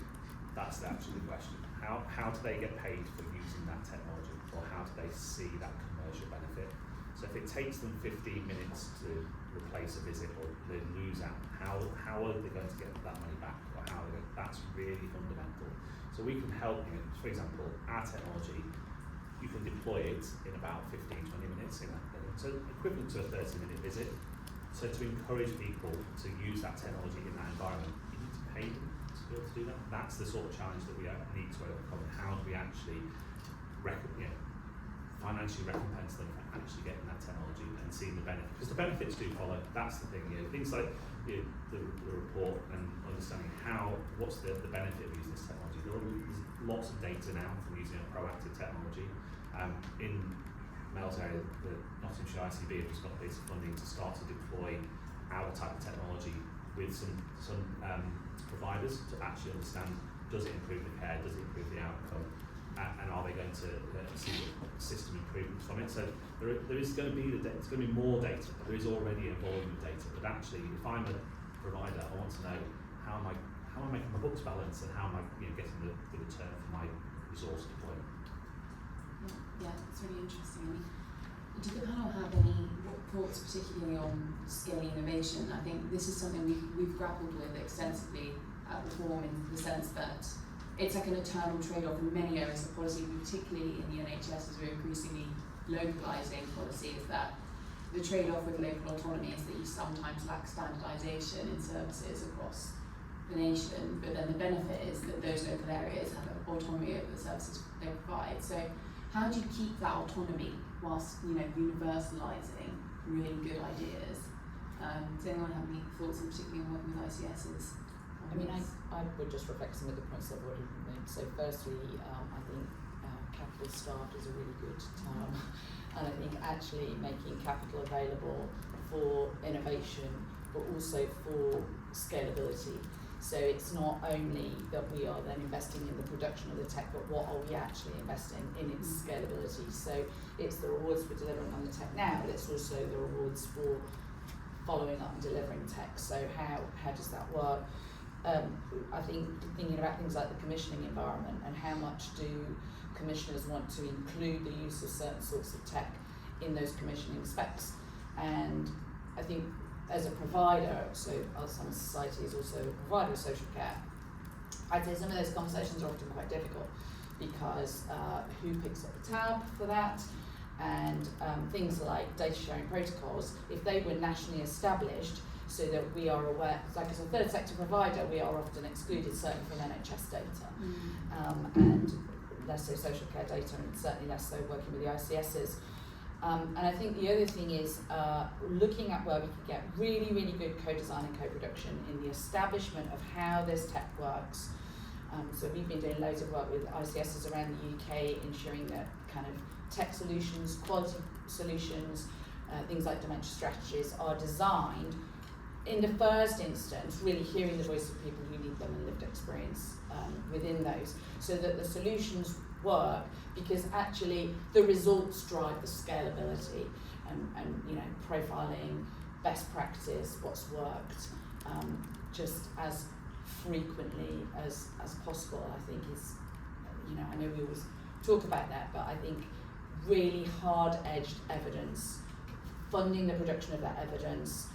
that's actually the question. How do they get paid for using that technology, or how do they see that commercial benefit? So if it takes them 15 minutes to replace a visit or they lose out, how are they going to get that money back, or that's really fundamental. So we can help you. For example, our technology, you can deploy it in about 15-20 minutes so equivalent to a 30-minute visit. So to encourage people to use that technology in that environment, you need to pay them to be able to do that. That's the sort of challenge that we need to overcome. How do we actually financially recompense them for actually getting that technology and seeing the benefit? Because the benefits do follow. That's the thing. Things like the report and understanding what's the benefit of using this technology. There's lots of data now from using a proactive technology. In Mel's area, the Nottinghamshire ICB have just got this funding to start to deploy our type of technology with some providers to actually understand, does it improve the care, does it improve the outcome, and are they going to see system improvements from it? So there is going to be it's going to be more data. There is already a volume of data, but actually, if I'm a provider, I want to know how am I making my books balance, and how am I getting the return for my resource deployment. Yeah, it's really interesting. Do the panel have any thoughts, particularly on scaling innovation? I think this is something we've grappled with extensively at Reform, in the sense that it's like an eternal trade-off in many areas of policy, particularly in the NHS, as we're increasingly localising policies, that the trade-off with local autonomy is that you sometimes lack standardisation in services across the nation, but then the benefit is that those local areas have autonomy over the services they provide. So how do you keep that autonomy whilst universalising really good ideas. Does anyone have any thoughts, in particularly on working with ICSs? I mean, I would just reflect some of the points that have already been made. So firstly, I think capital starved is a really good term. And I think actually making capital available for innovation, but also for scalability. So it's not only that we are then investing in the production of the tech, but what are we actually investing in its scalability? So it's the rewards for delivering on the tech now, but it's also the rewards for following up and delivering tech. So how does that work? I think thinking about things like the commissioning environment and how much do commissioners want to include the use of certain sorts of tech in those commissioning specs. And I think as a provider, so Alzheimer Society is also a provider of social care, I'd say some of those conversations are often quite difficult because who picks up the tab for that? And things like data sharing protocols, if they were nationally established so that we are aware, like as a third sector provider, we are often excluded certainly from NHS data, and less so social care data, and certainly less so working with the ICSs. And I think the other thing is looking at where we could get really, really good co-design and co-production in the establishment of how this tech works. So we've been doing loads of work with ICSs around the UK, ensuring that kind of tech solutions, quality solutions, things like dementia strategies are designed in the first instance, really hearing the voice of people who need them and lived experience within those, so that the solutions work, because actually the results drive the scalability and you know, profiling, best practice, what's worked, just as frequently as possible, I think is, you know, I know we always talk about that, but I think really hard-edged evidence, funding the production of that evidence.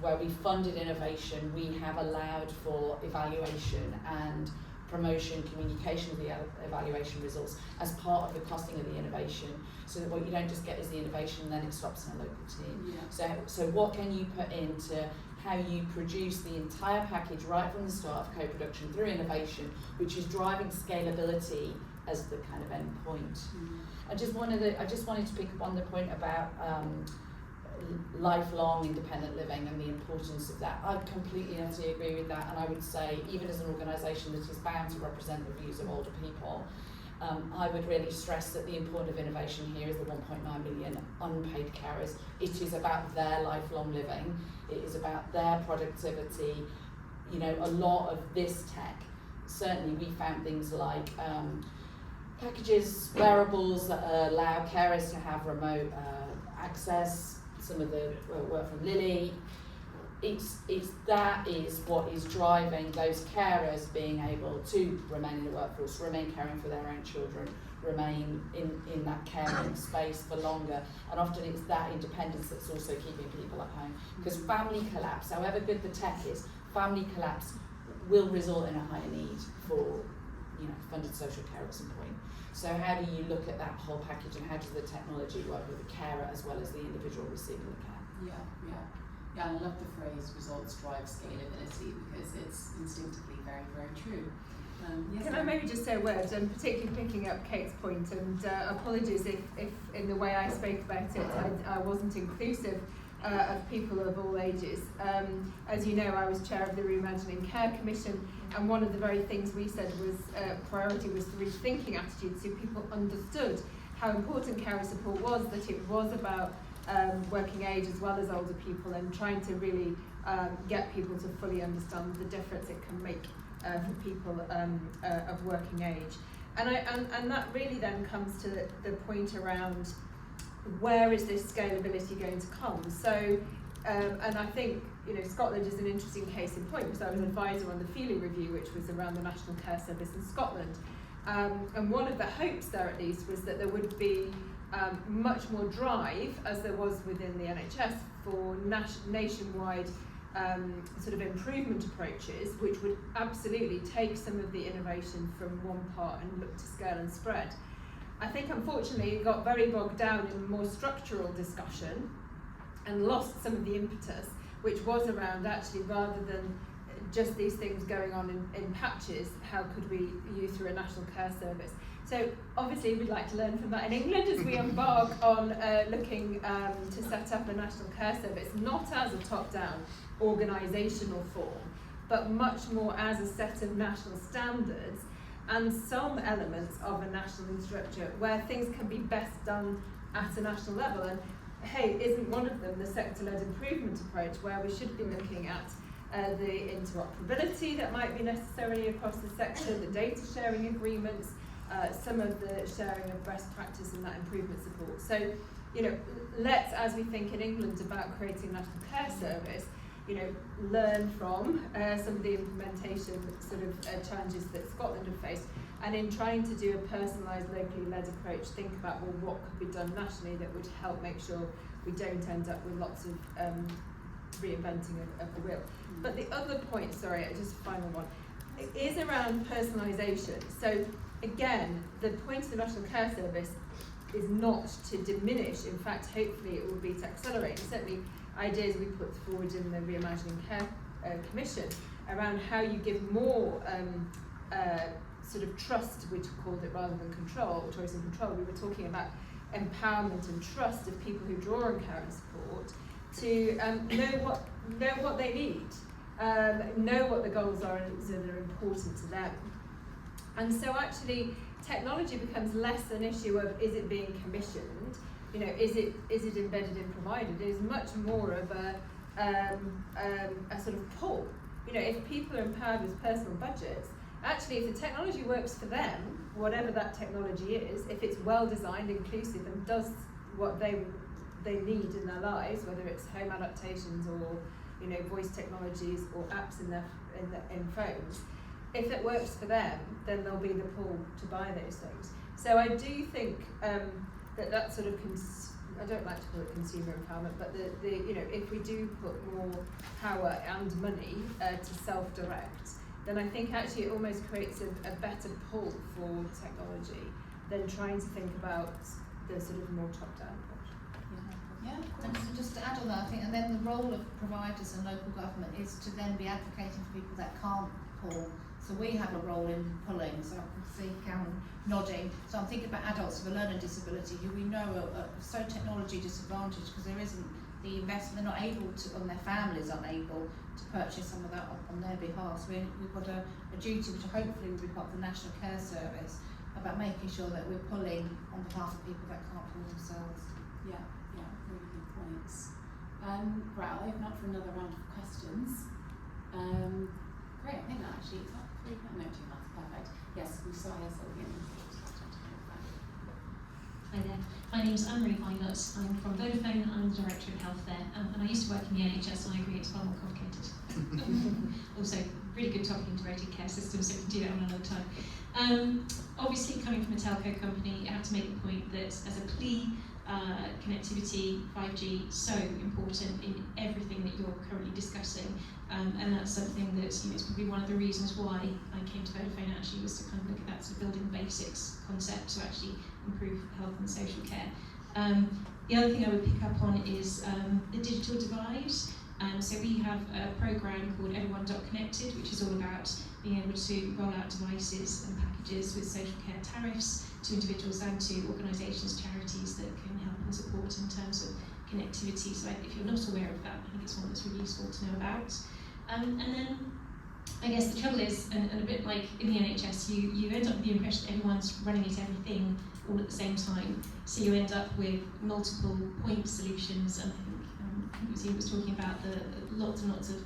Where we funded innovation, we have allowed for evaluation and promotion, communication of the evaluation results as part of the costing of the innovation, so that what you don't just get is the innovation and then it stops in a local team. Yeah. So what can you put into how you produce the entire package right from the start of co-production through innovation, which is driving scalability as the kind of end point. I just wanted to pick up on the point about lifelong independent living and the importance of that. I completely and utterly agree with that, and I would say, even as an organisation that is bound to represent the views of older people, I would really stress that the importance of innovation here is the 1.9 million unpaid carers. It is about their lifelong living. It is about their productivity. You know, a lot of this tech, certainly we found things like packages, wearables that allow carers to have remote access. Some of the work from Lilli, that is what is driving those carers being able to remain in the workforce, remain caring for their own children, remain in that caring space for longer. And often it's that independence that's also keeping people at home. Because family collapse, however good the tech is, family collapse will result in a higher need for, you know, funded social care at some point. So how do you look at that whole package, and how does the technology work with the carer as well as the individual receiving the care? Yeah, and I love the phrase results drive scalability, because it's instinctively very, very true. Yes, Can I maybe just say a word, and particularly picking up Kate's point, and apologies if in the way I spoke about it I wasn't inclusive of people of all ages. As you know, I was chair of the Reimagining Care Commission, and one of the very things we said was priority was the rethinking attitude, so people understood how important carer support was, that it was about working age as well as older people, and trying to really get people to fully understand the difference it can make for people of working age. And that really then comes to the point around where is this scalability going to come? So, and I think, you know, Scotland is an interesting case in point, because I was an advisor on the Feely Review, which was around the National Care Service in Scotland. And one of the hopes there, at least, was that there would be much more drive, as there was within the NHS, for nationwide sort of improvement approaches, which would absolutely take some of the innovation from one part and look to scale and spread. I think, unfortunately, it got very bogged down in more structural discussion and lost some of the impetus, which was around, actually, rather than just these things going on in patches, how could we use through a national care service? So obviously we'd like to learn from that in England as we embark on looking to set up a national care service, not as a top-down organisational form, but much more as a set of national standards and some elements of a national structure where things can be best done at a national level. And hey, isn't one of them the sector-led improvement approach, where we should be looking at the interoperability that might be necessary across the sector, the data sharing agreements, some of the sharing of best practice and that improvement support. So, you know, let's, as we think in England about creating a national care service, you know, learn from some of the implementation sort of challenges that Scotland have faced, and in trying to do a personalised, locally led approach, think about, well, what could be done nationally that would help make sure we don't end up with lots of reinventing of the wheel. But the other point, sorry, just a final one, is around personalisation. So again, the point of the National Care Service is not to diminish, in fact, hopefully it will be to accelerate. And certainly ideas we put forward in the Reimagining Care Commission around how you give more sort of trust, we called it, rather than control, choice and control. We were talking about empowerment and trust of people who draw on care and support to know what they need, know what the goals are that are important to them. And so actually technology becomes less an issue of is it being commissioned, you know, is it embedded and provided. It is much more of a sort of pull. You know, if people are empowered with personal budgets, actually if the technology works for them, whatever that technology is, if it's well designed, inclusive, and does what they need in their lives, whether it's home adaptations or, you know, voice technologies or apps in phones, if it works for them, then there'll be the pull to buy those things. So I do think that sort of I don't like to call it consumer empowerment, but the you know, if we do put more power and money to self-direct, then I think actually it almost creates a better pull for technology than trying to think about the sort of more top-down approach. Yeah, and so just to add on that, I think, and then the role of providers and local government is to then be advocating for people that can't pull. So we have a role in pulling, so I can see Karen nodding. So I'm thinking about adults with a learning disability who we know are so technology disadvantaged because there isn't the investment, they're not able to, and their families aren't able to purchase some of that on their behalf. So we've got a duty, which hopefully will be part of the National Care Service, about making sure that we're pulling on behalf of people that can't pull themselves. Yeah, really good points. Right, I'll open up for another round of questions. Great, I think that actually is that 3 minutes. No, 2 minutes, perfect. Yes, we start here, so we're going to Hi there, my name's Anne-Marie Violet. I'm from Vodafone, I'm the Director of Health there, and I used to work in the NHS, and I agree it's far more complicated. Also, really good topic, integrated care systems, so we can do that on another time. Obviously, coming from a telco company, I have to make the point that as a plea, connectivity, 5G, so important in everything that you're currently discussing, and that's something that, you know, is probably one of the reasons why I came to Vodafone actually, was to kind of look at that sort of building basics concept to actually improve health and social care. The other thing I would pick up on is the digital divide. So we have a programme called Everyone.Connected, which is all about being able to roll out devices and packages with social care tariffs to individuals and to organisations, charities that can help and support in terms of connectivity. So if you're not aware of that, I think it's one that's really useful to know about. And then I guess the trouble is, and a bit like in the NHS, you end up with the impression that everyone's running at everything all at the same time. So you end up with multiple point solutions, and I think Lucy was talking about the lots and lots of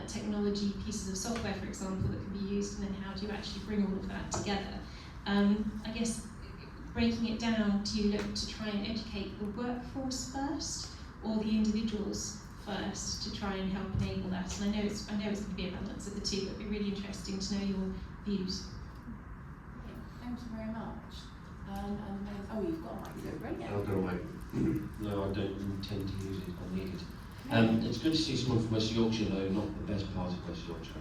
technology pieces of software, for example, that can be used, and then how do you actually bring all of that together? I guess breaking it down, do you look to try and educate the workforce first, or the individuals first, to try and help enable that? And I know it's going to be a balance of the two, but it'd be really interesting to know your views. Thank you very much. You've got a mic, great. Yeah. I've got a mic. No, I don't intend to use it, I need it. It's good to see someone from West Yorkshire, though, not the best part of West Yorkshire.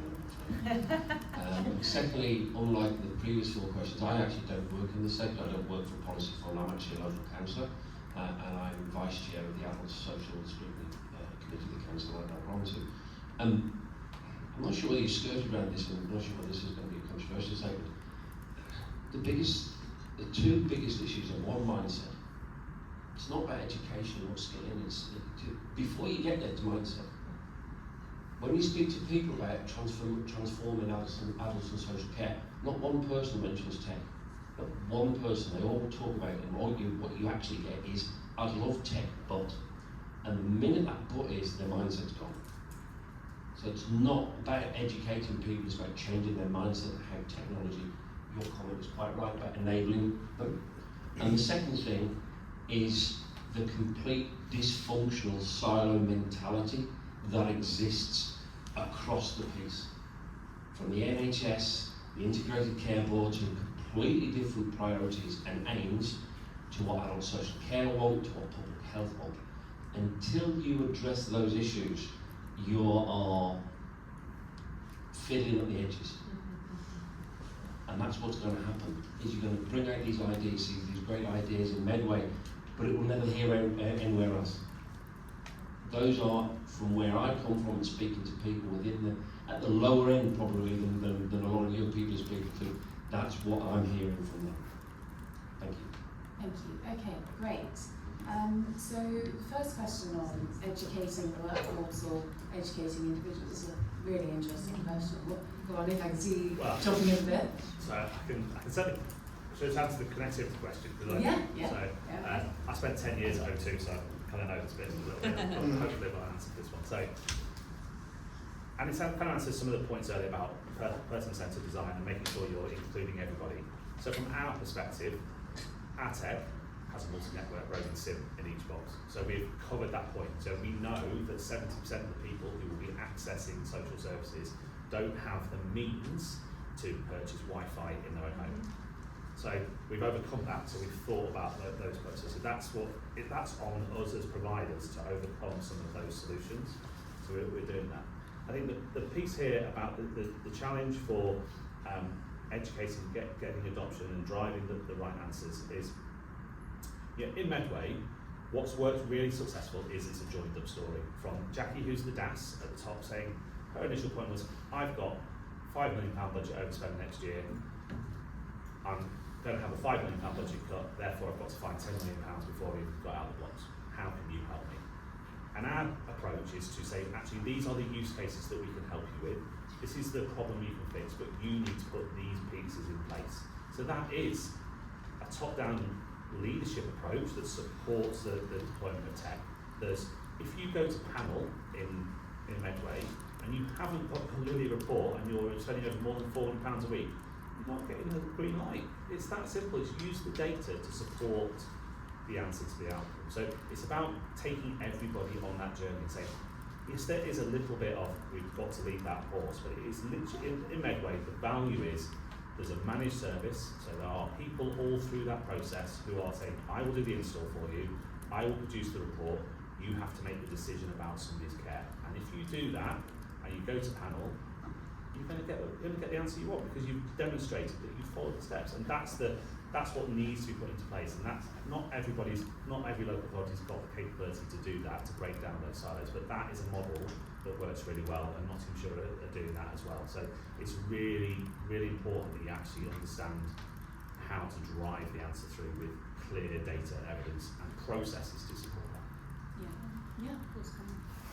Secondly, unlike the previous 4 questions, I actually don't work in the sector. I don't work for a policy fund. I'm actually a local councillor, and I'm vice chair of the Adult Social Scrutiny Committee of the council, I promise you. I'm not sure whether you skirted around this, and I'm not sure whether this is going to be a controversial statement. The two biggest issues are one, mindset. It's not about education or skilling, before you get there to mindset. When you speak to people about transforming adults and social care, not one person mentions tech. Not one person, they all talk about it, and what you actually get is, I'd love tech, but. And the minute that but is, their mindset's gone. So it's not about educating people, it's about changing their mindset and how technology, your comment was quite right, about enabling them. And the second thing is the complete dysfunctional silo mentality that exists across the piece. From the NHS, the Integrated Care Board, to completely different priorities and aims to what adult social care want, to what public health want. Until you address those issues, you are fiddling at the edges. And that's what's going to happen, is you're going to bring out these ideas, these great ideas in Medway, but it will never hear anywhere else. Those are, from where I come from and speaking to people at the lower end probably than a lot of young people are speaking to, that's what I'm hearing from them. Thank you. Thank you. Okay, great. So the first question on educating the workforce or educating individuals is a really interesting question. Go on, if I can see you talking a bit. So I can certainly answer the connectivity question. I spent 10 years at O2, so I kind of know this bit a little bit. Hopefully I'll answer this one. So, and it kind of answers some of the points earlier about person-centered design and making sure you're including everybody. So from our perspective, our tech has a multi-network roaming SIM in each box. So we've covered that point. So we know that 70% of the people who will be accessing social services don't have the means to purchase Wi-Fi in their own home. So we've overcome that, so we've thought about those processes. That's on us as providers to overcome some of those solutions. So we're doing that. I think the piece here about the challenge for educating, getting adoption and driving the right answers is, in Medway, what's worked really successful is it's a joined up story. From Jackie, who's the DAS at the top, saying her initial point was, I've got £5 million budget overspend next year. I'm going to have a £5 million budget cut, therefore I've got to find £10 million before we've got out of the blocks. How can you help me? And our approach is to say, actually, these are the use cases that we can help you with. This is the problem you can fix, but you need to put these pieces in place. So that is a top-down leadership approach that supports the deployment of tech. If you go to panel in Medway and you haven't got a Lilli report and you're spending over more than £400 a week, you're not getting the green light. It's that simple. It's use the data to support the answer to the outcome. So it's about taking everybody on that journey and saying, yes, there is a little bit of, we've got to lead that horse, but it is literally, in Medway, the value is, there's a managed service, so there are people all through that process who are saying, I will do the install for you, I will produce the report, you have to make the decision about somebody's care. And if you do that, and you go to panel, you're going to get the answer you want, because you've demonstrated that you've followed the steps. And that's what needs to be put into place. And that's not every local authority's got the capability to do that, to break down those silos, but that is a model that works really well, and Nottinghamshire are doing that as well. So it's really, really important that you actually understand how to drive the answer through with clear data, evidence, and processes to support that. Yeah, of course.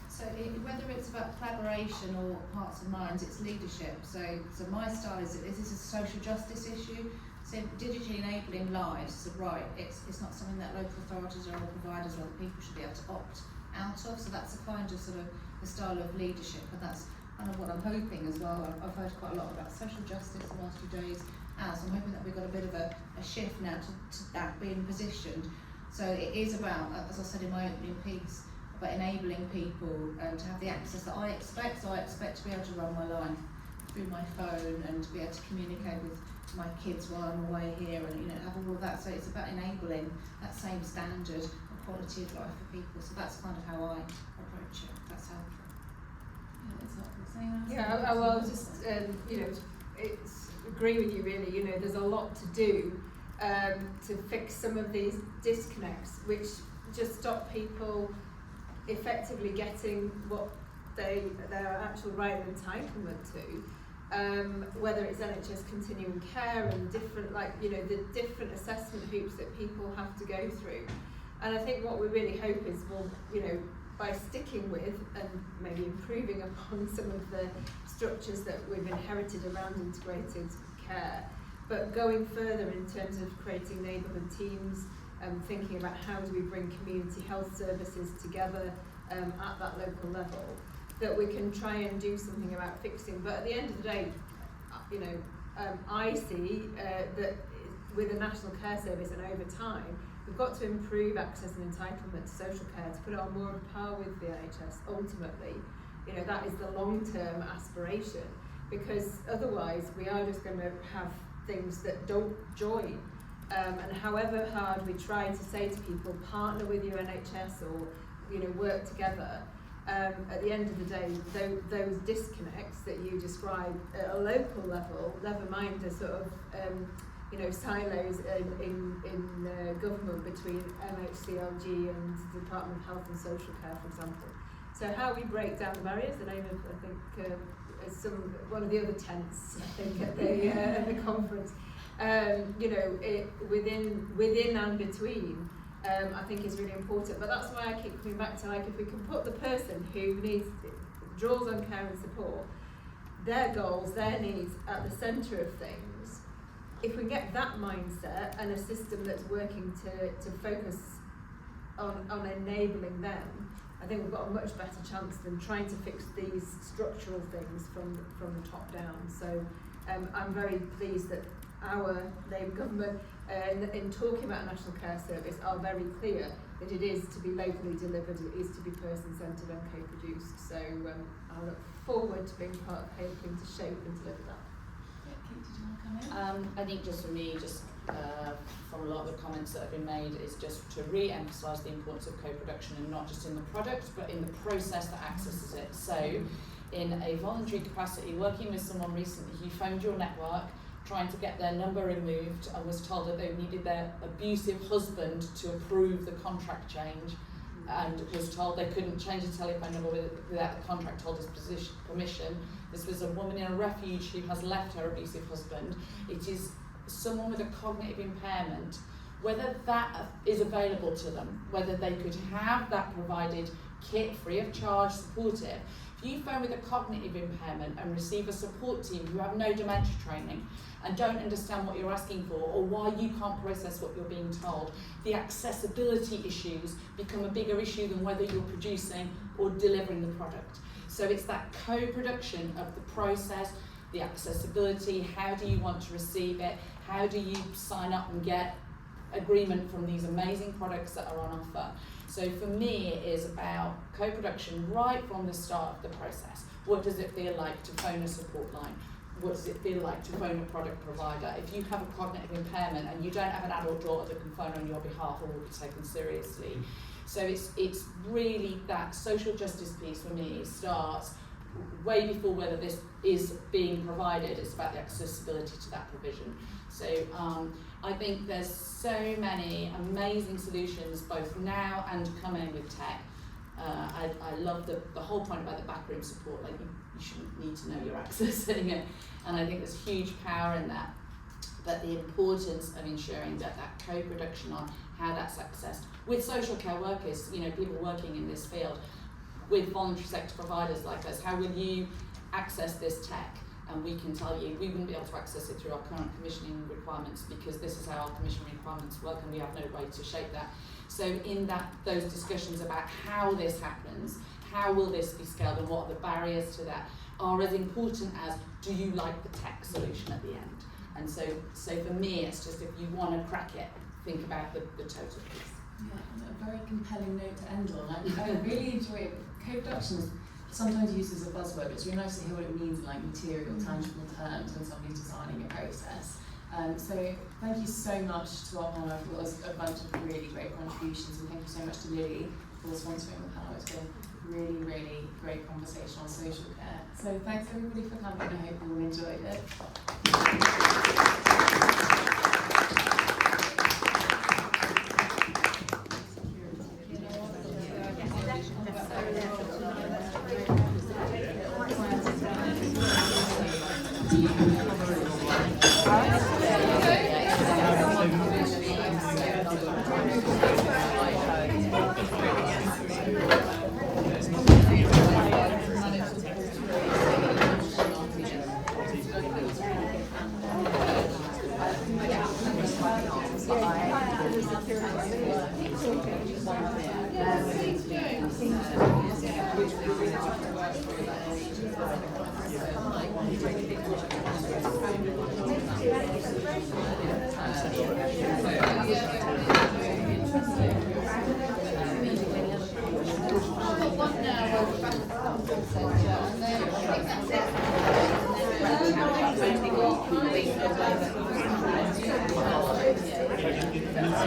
So whether it's about collaboration or hearts and minds, it's leadership. So my style is this is a social justice issue. So digitally enabling lives, so it's not something that local authorities or providers or other people should be able to opt out of. So that's a kind of sort of the style of leadership, and that's kind of what I'm hoping as well. I've heard quite a lot about social justice the last few days, so I'm hoping that we've got a bit of a shift now to that being positioned. So it is about, as I said in my opening piece, about enabling people to have the access that I expect. So I expect to be able to run my life through my phone and to be able to communicate with my kids while I'm away here, and have all of that. So it's about enabling that same standard of quality of life for people. So that's kind of how I approach it. That's helpful. Yeah, well, just it's agree with you really. There's a lot to do to fix some of these disconnects, which just stop people effectively getting what their actual right of entitlement to, whether it's NHS continuing care and different, like, you know, the different assessment hoops that people have to go through. And I think what we really hope is, well, you know, by sticking with and maybe improving upon some of the structures that we've inherited around integrated care, but going further in terms of creating neighbourhood teams, thinking about how do we bring community health services together at that local level, that we can try and do something about fixing. But at the end of the day, you know, I see that with the National Care Service and over time, we've got to improve access and entitlement to social care to put it on more of a par with the NHS. Ultimately, you know, that is the long-term aspiration, because otherwise we are just going to have things that don't join. And however hard we try to say to people, partner with your NHS or, you know, work together, at the end of the day, those disconnects that you describe at a local level, never mind the sort of you know, silos in government between MHCLG and the Department of Health and Social Care, for example. So how we break down the barriers, the name of, I think, is one of the other tents, I think, at the conference. You know, within and between, I think is really important. But that's why I keep coming back to, like, if we can put the person who draws on care and support, their goals, their needs at the centre of things, if we get that mindset and a system that's working to focus on enabling them, I think we've got a much better chance than trying to fix these structural things from the top down. So I'm very pleased that our Labour government, in talking about a National Care Service, are very clear that it is to be locally delivered, it is to be person-centred and co-produced. So I look forward to being part of helping to shape and deliver that. I think just for me, from a lot of the comments that have been made, is just to re-emphasise the importance of co-production, and not just in the product but in the process that accesses it. So in a voluntary capacity, working with someone recently who phoned your network trying to get their number removed and was told that they needed their abusive husband to approve the contract change, and was told they couldn't change the telephone number without the contract holder's permission. This was a woman in a refuge who has left her abusive husband. It is someone with a cognitive impairment, whether that is available to them, whether they could have that provided kit free of charge, supportive. If you phone with a cognitive impairment and receive a support team who have no dementia training and don't understand what you're asking for or why you can't process what you're being told, the accessibility issues become a bigger issue than whether you're producing or delivering the product. So it's that co-production of the process, the accessibility, how do you want to receive it, how do you sign up and get agreement from these amazing products that are on offer. So for me, it is about co-production right from the start of the process. What does it feel like to phone a support line? What does it feel like to phone a product provider? If you have a cognitive impairment and you don't have an adult daughter that can phone on your behalf or will be taken seriously. So it's really that social justice piece for me starts way before whether this is being provided. It's about the accessibility to that provision. So I think there's so many amazing solutions both now and coming with tech. I love the whole point about the backroom support, like you shouldn't need to know you're accessing it, and I think there's huge power in that. But the importance of ensuring that co-production on how that's accessed with social care workers, you know, people working in this field, with voluntary sector providers like us, how will you access this tech? And we can tell you we wouldn't be able to access it through our current commissioning requirements, because this is how our commissioning requirements work and we have no way to shape that. So in those discussions about how this happens, how will this be scaled and what are the barriers to that, are as important as do you like the tech solution at the end. And so for me, it's just if you want to crack it, think about the total piece. Yeah, and a very compelling note to end on. I really enjoy it. Co-production is sometimes used as a buzzword, but it's really nice to hear what it means in like material, tangible terms when somebody's designing a process. So thank you so much to our panel. I thought it was a bunch of really great contributions, and thank you so much to Lilli for sponsoring the panel. It's been really, really great conversation on social care. So thanks everybody for coming, and I hope you all enjoyed it.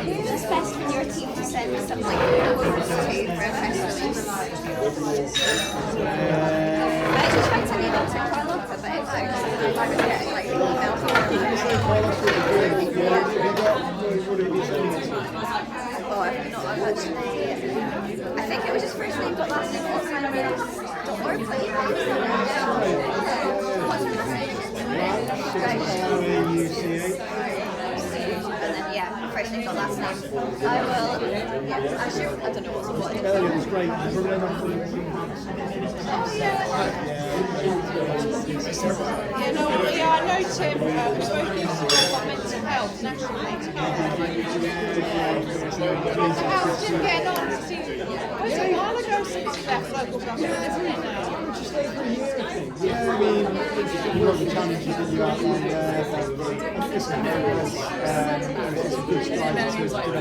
Who's best in your team to send some like photos to for a press release? I actually tried to leave out to quite a lot, but it's like I was getting like emails. Oh, I've actually. I think it was his first name, but last name Alzheimer. Don't worry, but what's his last name? And then yeah, first name, not last name. I will. Yeah, actually, I don't know what it was great. Oh yeah. I know Tim. We're working on mental health, national mental health. How's Tim getting on? It was a while ago since he left local government, isn't it now? Yeah, I mean, you've got the challenges that you outlined there. It's a good stride to develop.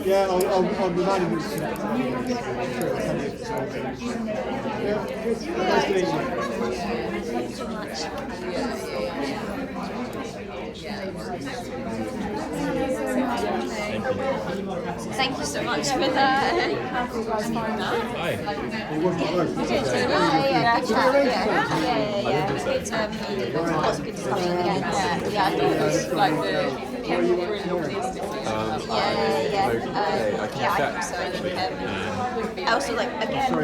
Yeah, I'll remind him. Yeah, good. Nice to meet you. Thank you so much. Thank you so much for that. How do you guys find that? Hi. Yeah, good chat. Yeah. It was good to lots of good discussion again. Yeah, I thought it was like the really optimistic. Yeah, I think so. I also like again.